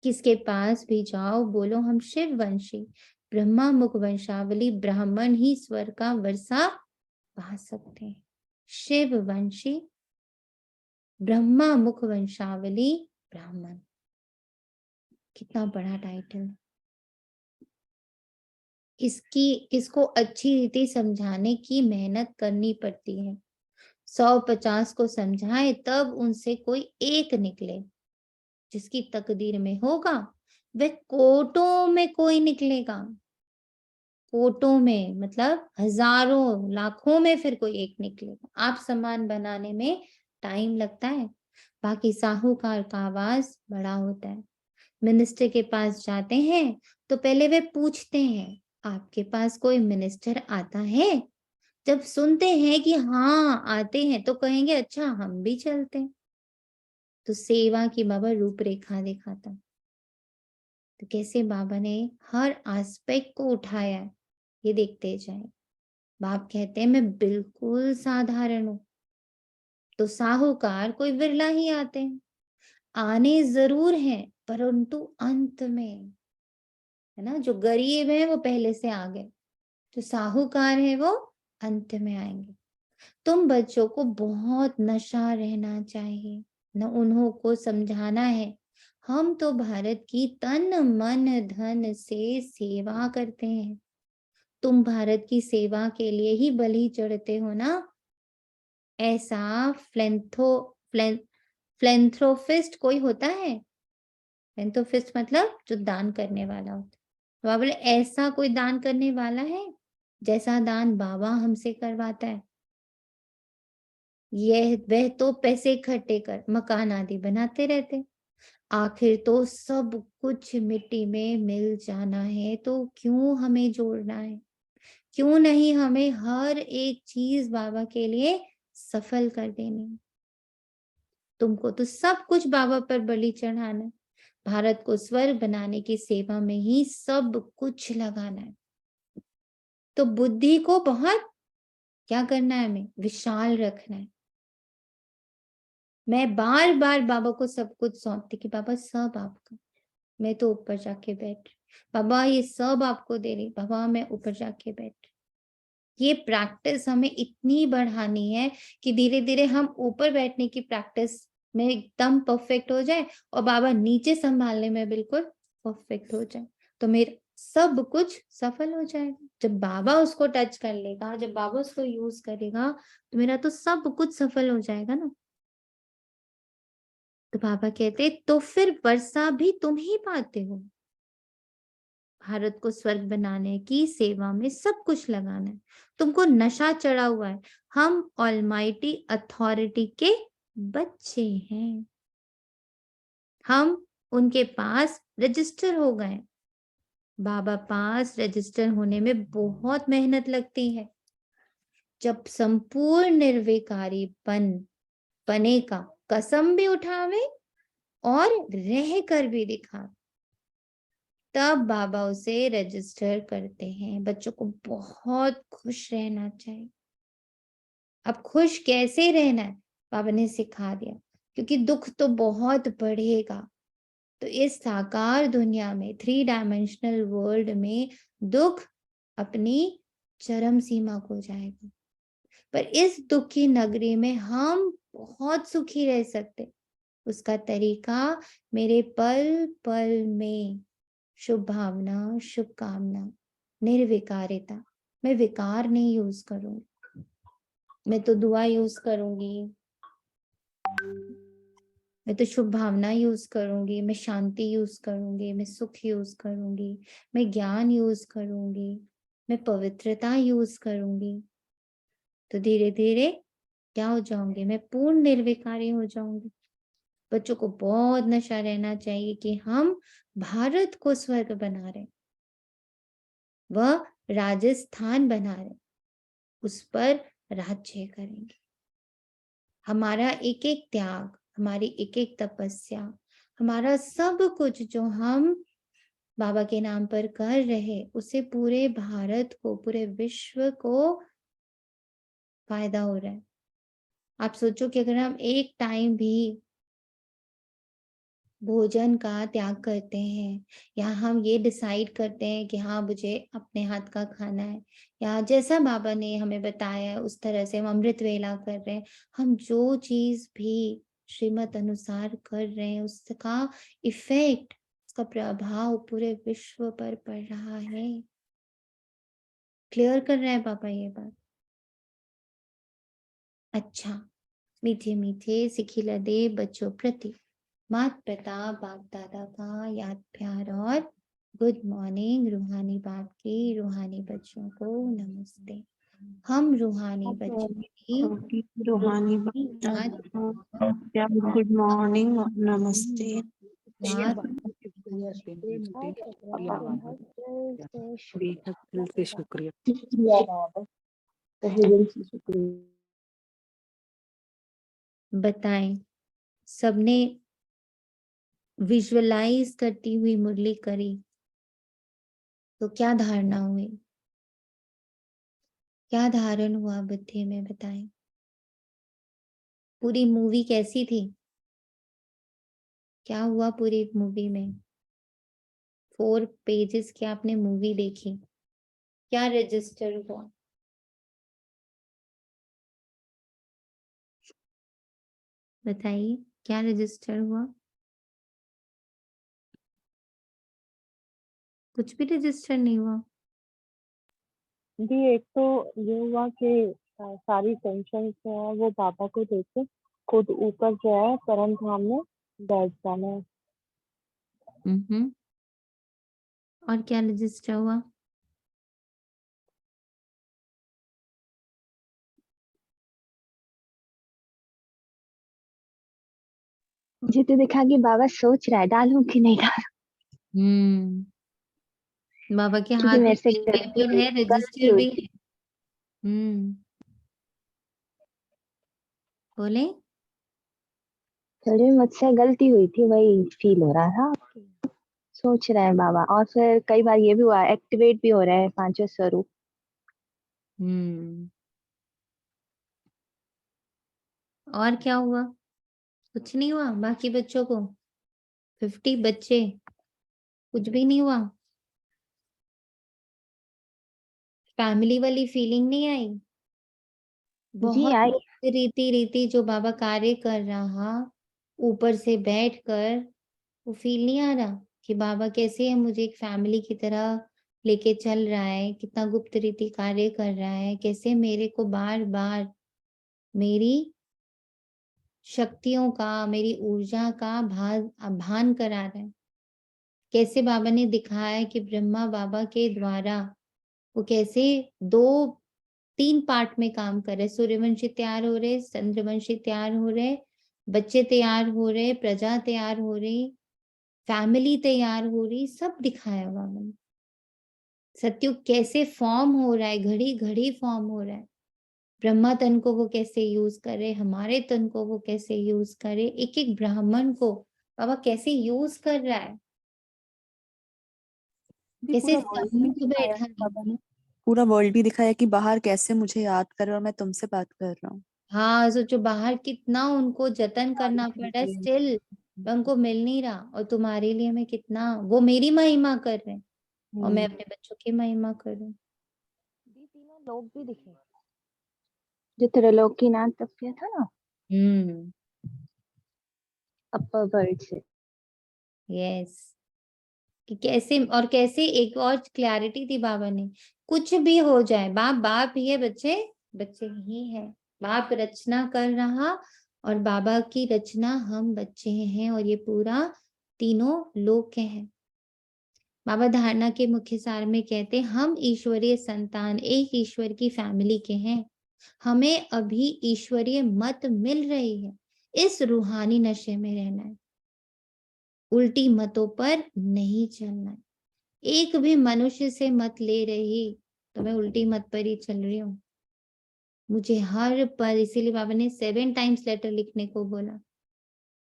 किसके पास भी जाओ बोलो हम शिव वंशी, ब्रह्मा मुख वंशावली ब्राह्मण ही स्वर का वर्षा पा सकते हैं। शिव वंशी, ब्रह्मा मुख वंशावली ब्राह्मण, कितना बड़ा टाइटल। इसको अच्छी रीति समझाने की मेहनत करनी पड़ती है। 150 को समझाए तब उनसे कोई एक निकले। जिसकी तकदीर में होगा वह कोटों में कोई निकलेगा। कोटों में मतलब हजारों लाखों में फिर कोई एक निकलेगा। आप सामान बनाने में टाइम लगता है, बाकी साहूकार का आवाज बड़ा होता है। मिनिस्टर के पास जाते हैं तो पहले वे पूछते हैं आपके पास कोई मिनिस्टर आता है। जब सुनते हैं कि हाँ आते हैं तो कहेंगे अच्छा हम भी चलते हैं। तो सेवा की बाबा रूपरेखा दिखाता, तो कैसे बाबा ने हर एस्पेक्ट को उठाया है ये देखते जाए। बाप कहते हैं मैं बिल्कुल साधारण हूं, तो साहूकार कोई विरला ही आते हैं। आने जरूर हैं परंतु अंत में, है ना। जो गरीब है वो पहले से आ गए, जो साहूकार है वो अंत में आएंगे। तुम बच्चों को बहुत नशा रहना चाहिए न, उन्हों को समझाना है हम तो भारत की तन मन धन से सेवा करते हैं। तुम भारत की सेवा के लिए ही बलि चढ़ते हो ना। ऐसा फ्लेंथ्रोफिस्ट कोई होता है। फ्लेंथ्रोफिस्ट मतलब जो दान करने वाला होता है। बाबा बोले ऐसा कोई दान करने वाला है जैसा दान बाबा हमसे करवाता है। वह तो पैसे इकट्ठे कर मकान आदि बनाते रहते, आखिर तो सब कुछ मिट्टी में मिल जाना है, तो क्यों हमें जोड़ना है। क्यों नहीं हमें हर एक चीज बाबा के लिए सफल कर देनी। तुमको तो सब कुछ बाबा पर बलि चढ़ाना है। भारत को स्वर्ग बनाने की सेवा में ही सब कुछ लगाना है। तो बुद्धि को बहुत क्या करना है, हमें विशाल रखना है। मैं बार बार बाबा को सब कुछ सौंपती कि बाबा सब आपका, मैं तो ऊपर जाके बैठ, बाबा ये सब आपको दे रही, बाबा मैं ऊपर जाके बैठ। ये प्रैक्टिस हमें इतनी बढ़ानी है कि धीरे धीरे हम ऊपर बैठने की प्रैक्टिस में एकदम परफेक्ट हो जाए और बाबा नीचे संभालने में बिल्कुल परफेक्ट हो जाए, तो मेरा सब कुछ सफल हो जाएगा। जब बाबा उसको टच कर लेगा, जब बाबा उसको यूज करेगा, तो मेरा तो सब कुछ सफल हो जाएगा ना। तो बाबा कहते तो फिर वर्षा भी तुम ही पाते हो। भारत को स्वर्ग बनाने की सेवा में सब कुछ लगाना है। तुमको नशा चढ़ा हुआ है। हम ऑलमाइटी अथॉरिटी के बच्चे हैं, हम उनके पास रजिस्टर हो गए। बाबा पास रजिस्टर होने में बहुत मेहनत लगती है। जब संपूर्ण निर्विकारी पने का कसम भी उठावे और रह कर भी दिखावे, तब बाबा उसे रजिस्टर करते हैं। बच्चों को बहुत खुश रहना चाहिए। अब खुश कैसे रहना है बाबा ने सिखा दिया, क्योंकि दुख तो बहुत बढ़ेगा। तो इस साकार दुनिया में, 3 डायमेंशनल वर्ल्ड में दुख अपनी चरम सीमा को जाएगा, पर इस दुख की नगरी में हम बहुत सुखी रह सकते। उसका तरीका मेरे पल पल में शुभ भावना, शुभकामना, निर्विकारिता। मैं विकार नहीं यूज करूंगी, मैं तो दुआ यूज करूंगी, मैं तो शुभ भावना यूज करूंगी, मैं शांति यूज करूंगी, मैं सुख यूज करूंगी, मैं ज्ञान यूज करूंगी, मैं पवित्रता यूज करूंगी। तो धीरे धीरे क्या हो जाऊंगी, मैं पूर्ण निर्विकारी हो जाऊंगी। बच्चों को बहुत नशा रहना चाहिए कि हम भारत को स्वर्ग बना रहे, वह राजस्थान बना रहे, उस पर राज्य करेंगे। हमारा एक एक त्याग, हमारी एक एक तपस्या, हमारा सब कुछ जो हम बाबा के नाम पर कर रहे, उससे पूरे भारत को, पूरे विश्व को फायदा हो रहा है। आप सोचो कि अगर हम एक टाइम भी भोजन का त्याग करते हैं, या हम ये डिसाइड करते हैं कि हाँ मुझे अपने हाथ का खाना है, या जैसा बाबा ने हमें बताया है उस तरह से हम अमृत वेला कर रहे हैं, हम जो चीज भी श्रीमत अनुसार कर रहे हैं, उसका इफेक्ट, उसका प्रभाव पूरे विश्व पर पड़ रहा है। क्लियर कर रहे हैं बाबा ये बात? अच्छा, मीठे मीठे सिखिला दे बच्चों प्रति माता पिता बाप दादा का याद प्यार और गुड मॉर्निंग। रूहानी बाप की रूहानी बच्चों को नमस्ते। हम रूहानी बच्चों की रूहानी याद गुड मॉर्निंग और नमस्ते। याद बेहद दिल से शुक्रिया। बताएं, सबने विजुअलाइज करती हुई मुरली करी तो क्या धारणा हुई, क्या धारण हुआ बुद्धि में? बताएं, पूरी मूवी कैसी थी, क्या हुआ पूरी मूवी में? 4 पेजेस की आपने मूवी देखी, क्या रजिस्टर हुआ? बताइए, क्या रजिस्टर हुआ? कुछ भी रजिस्टर नहीं हुआ। जी एक तो ये हुआ कि सारी टेंशन जो है वो पापा को देके खुद ऊपर जो है परम धाम में बैठ जाना है। और क्या रजिस्टर हुआ? मुझे तो दिखा कि बाबा सोच रहा है डालूं कि नहीं डालूं, बाबा के क्योंकि हाथ में मेरे से पेपर है, गलती रजिस्टर हुई भी है। बोले, थोड़ी मुझसे गलती हुई थी, वही फील हो रहा था। सोच रहे हैं बाबा, और फिर कई बार ये भी हुआ एक्टिवेट भी हो रहा है 5 स्वरूप। और क्या हुआ? कुछ नहीं हुआ? बाकी बच्चों को 50 बच्चे, कुछ भी नहीं हुआ? फैमिली वाली फीलिंग नहीं आई? जी बहुत आई। रीति रीति जो बाबा कार्य कर रहा, ऊपर से बैठकर, वो फील नहीं आ रहा कि बाबा कैसे है मुझे एक फैमिली की तरह लेके चल रहा है, कितना गुप्त रीति कार्य कर रहा है, कैसे मेरे को बार बार मेरी शक्तियों का, मेरी ऊर्जा का भान करा रहा है। कैसे बाबा ने दिखाया कि ब्रह्मा बाबा के द्वारा वो कैसे 2-3 पार्ट में काम कर रहे, सूर्यवंशी तैयार हो रहे, चंद्रवंशी तैयार हो रहे, बच्चे तैयार हो रहे, प्रजा तैयार हो रही, फैमिली तैयार हो रही, सब दिखाया बाबा ने। सत्युग कैसे फॉर्म हो रहा है, घड़ी घड़ी फॉर्म हो रहा है, ब्रह्मा तन को वो कैसे यूज करे, हमारे तन को वो कैसे यूज करे, एक एक ब्राह्मण को बाबा कैसे यूज कर रहा है, कैसे पूरा वर्ल्ड भी शांत दिखाया बैठा है है। बाबा ने, पूरा वर्ल्ड भी दिखाया कि बाहर कैसे मुझे याद कर रहे हो और मैं तुमसे बात कर रहा हूँ। हाँ सोचो बाहर कितना उनको जतन करना तारीफ पड़ रहा है, कीजिए। स्टिल उनको मिल नहीं रहा, और तुम्हारे लिए मैं कितना, वो मेरी महिमा कर रहे हैं और मैं अपने बच्चों की महिमा करूं। दी तीनों लोग भी दिखे, जो त्रिलोकीनाथ तक किया था ना हम्म, अपर वर्ल्ड से। यस, कि कैसे, और कैसे एक और क्लैरिटी थी बाबा ने, कुछ भी हो जाए बाप बाप ही है, बच्चे बच्चे ही है, बाप रचना कर रहा और बाबा की रचना हम बच्चे हैं, और ये पूरा तीनों लोक के हैं। बाबा धारणा के मुख्य सार में कहते हम ईश्वरीय संतान, एक ईश्वर की फैमिली के हैं, हमें अभी ईश्वरीय मत मिल रही है, इस रूहानी नशे में रहना है, उल्टी मतों पर नहीं चलना है। एक भी मनुष्य से मत ले रही तो मैं उल्टी मत पर ही चल रही हूँ, मुझे हर पर, इसीलिए बाबा ने 7 टाइम्स लेटर लिखने को बोला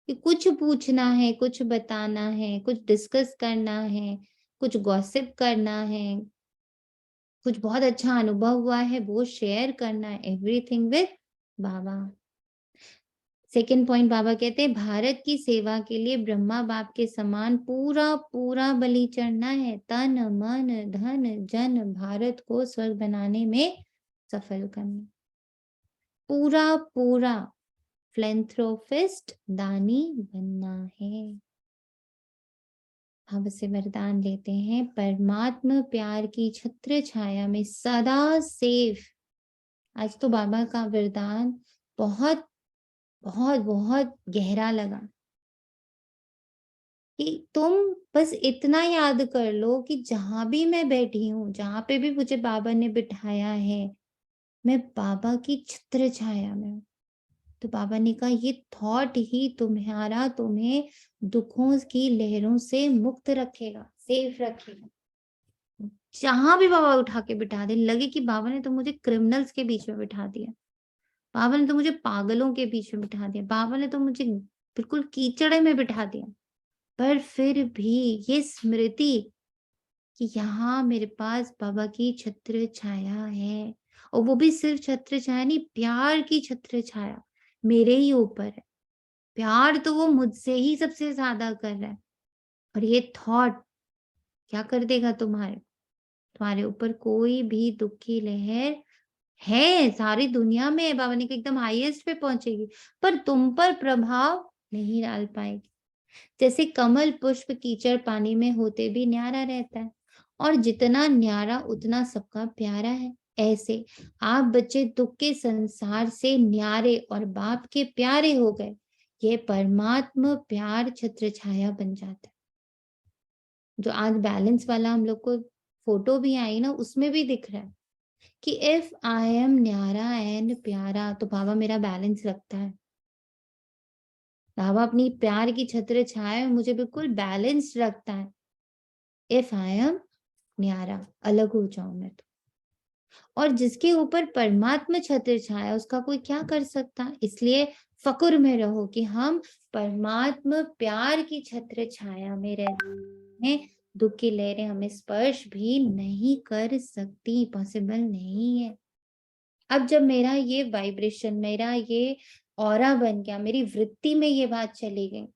कि कुछ पूछना है, कुछ बताना है, कुछ डिस्कस करना है, कुछ गॉसिप करना है, कुछ बहुत अच्छा अनुभव हुआ है वो शेयर करना है, एवरीथिंग विद बाबा। सेकेंड पॉइंट बाबा कहते हैं भारत की सेवा के लिए ब्रह्मा बाप के समान पूरा पूरा बलि चढ़ना है, तन मन धन जन भारत को स्वर्ग बनाने में सफल करना, पूरा पूरा फिलैंथ्रोपिस्ट दानी बनना है। हम से वरदान लेते हैं परमात्मा प्यार की छत्र छाया में सदा सेफ। आज तो बाबा का वरदान बहुत बहुत बहुत गहरा लगा कि तुम बस इतना याद कर लो कि जहां भी मैं बैठी हूँ, जहां पे भी मुझे बाबा ने बिठाया है, मैं बाबा की छत्र छाया में हूँ। तो बाबा ने कहा ये थॉट ही तुम्हें दुखों की लहरों से मुक्त रखेगा, सेफ रखेगा। जहां भी बाबा उठा के बिठा दे, लगे कि बाबा ने तो मुझे क्रिमिनल्स के बीच में बिठा दिया, बाबा ने तो मुझे पागलों के बीच में बिठा दिया, बाबा ने तो मुझे बिल्कुल कीचड़े में बिठा दिया, पर फिर भी ये स्मृति कि यहाँ मेरे पास बाबा की छत्र छाया है, और वो भी सिर्फ छत्र छाया नहीं, प्यार की छत्र छाया मेरे ही ऊपर है, प्यार तो वो मुझसे ही सबसे ज्यादा कर रहा है। और ये थॉट क्या कर देगा, तुम्हारे ऊपर कोई भी दुख की लहर है सारी दुनिया में, बाबा ने कहा एकदम हाईएस्ट पे पहुंचेगी, पर तुम पर प्रभाव नहीं डाल पाएगी। जैसे कमल पुष्प कीचड़ पानी में होते भी न्यारा रहता है, और जितना न्यारा उतना सबका प्यारा है, ऐसे आप बच्चे दुख के संसार से न्यारे और बाप के प्यारे हो गए, ये परमात्मा प्यार छत्र छाया बन जाता है। जो आज बैलेंस वाला हम लोग को फोटो भी आई ना, उसमें भी दिख रहा है कि इफ आई एम न्यारा एंड प्यारा, तो बाबा मेरा बैलेंस रखता है, बाबा अपनी प्यार की छत्र छाया में मुझे बिल्कुल बैलेंस रखता है। इफ आई एम न्यारा, अलग हो जाऊं मैं तो, और जिसके ऊपर परमात्मा छत्र छाया उसका कोई क्या कर सकता, इसलिए फक्र में रहो कि हम परमात्मा प्यार की छत्र छाया में रहते हैं, दुख की लहरें हमें स्पर्श भी नहीं कर सकती, पॉसिबल नहीं है। अब जब मेरा ये वाइब्रेशन, मेरा ये ऑरा बन गया, मेरी वृत्ति में ये बात चली गई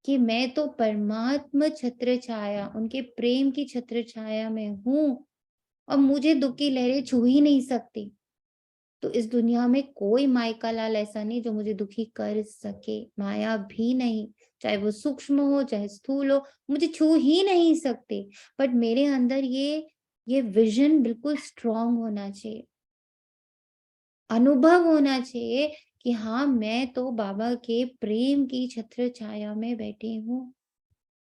कि मैं तो परमात्मा छत्र छाया, उनके प्रेम की छत्र छाया में हूँ, और मुझे दुख की लहरें छू ही नहीं सकती, तो इस दुनिया में कोई माइका लाल ऐसा नहीं जो मुझे दुखी कर सके, माया भी नहीं, चाहे वो सूक्ष्म हो चाहे स्थूल हो, मुझे छू ही नहीं सकते। बट मेरे अंदर ये विजन बिल्कुल स्ट्रांग होना चाहिए, अनुभव होना चाहिए कि हाँ मैं तो बाबा के प्रेम की छत्र छाया में बैठी हूँ।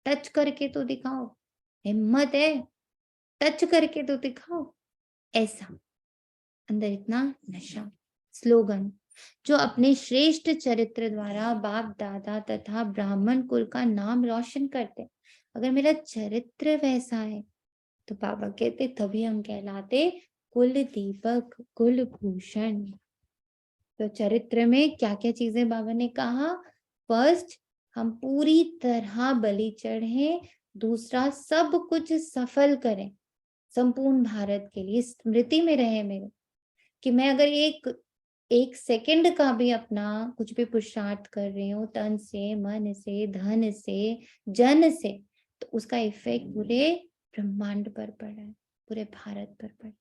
टच करके तो दिखाओ, हिम्मत है टच करके तो दिखाओ, ऐसा अंदर इतना नशा। स्लोगन, जो अपने श्रेष्ठ चरित्र द्वारा बाप दादा तथा ब्राह्मण कुल का नाम रोशन करते, अगर मेरा चरित्र वैसा है तो बाबा कहते तभी हम कहलाते कुल दीपक कुल भूषण। तो चरित्र में क्या क्या चीजें बाबा ने कहा? फर्स्ट, हम पूरी तरह बलि चढ़े। दूसरा, सब कुछ सफल करें संपूर्ण भारत के लिए। स्मृति में रहे मेरे कि मैं अगर एक सेकंड का भी अपना कुछ भी पुरुषार्थ कर रही हूँ तन से, मन से, धन से, जन से, तो उसका इफेक्ट पूरे ब्रह्मांड पर पड़ा है, पूरे भारत पर पड़ा।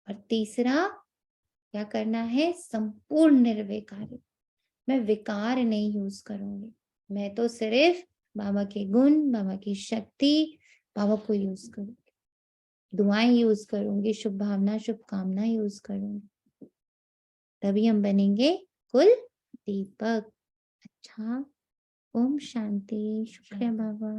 और तीसरा क्या करना है? संपूर्ण निर्विकार। मैं विकार नहीं यूज करूंगी, मैं तो सिर्फ बाबा के गुण, बाबा की शक्ति, बाबा को यूज करूंगी, दुआएं यूज करूंगी, शुभ भावना, शुभकामना यूज करूंगी, तभी हम बनेंगे कुल दीपक। अच्छा, ओम शांति। शुक्रिया बाबा।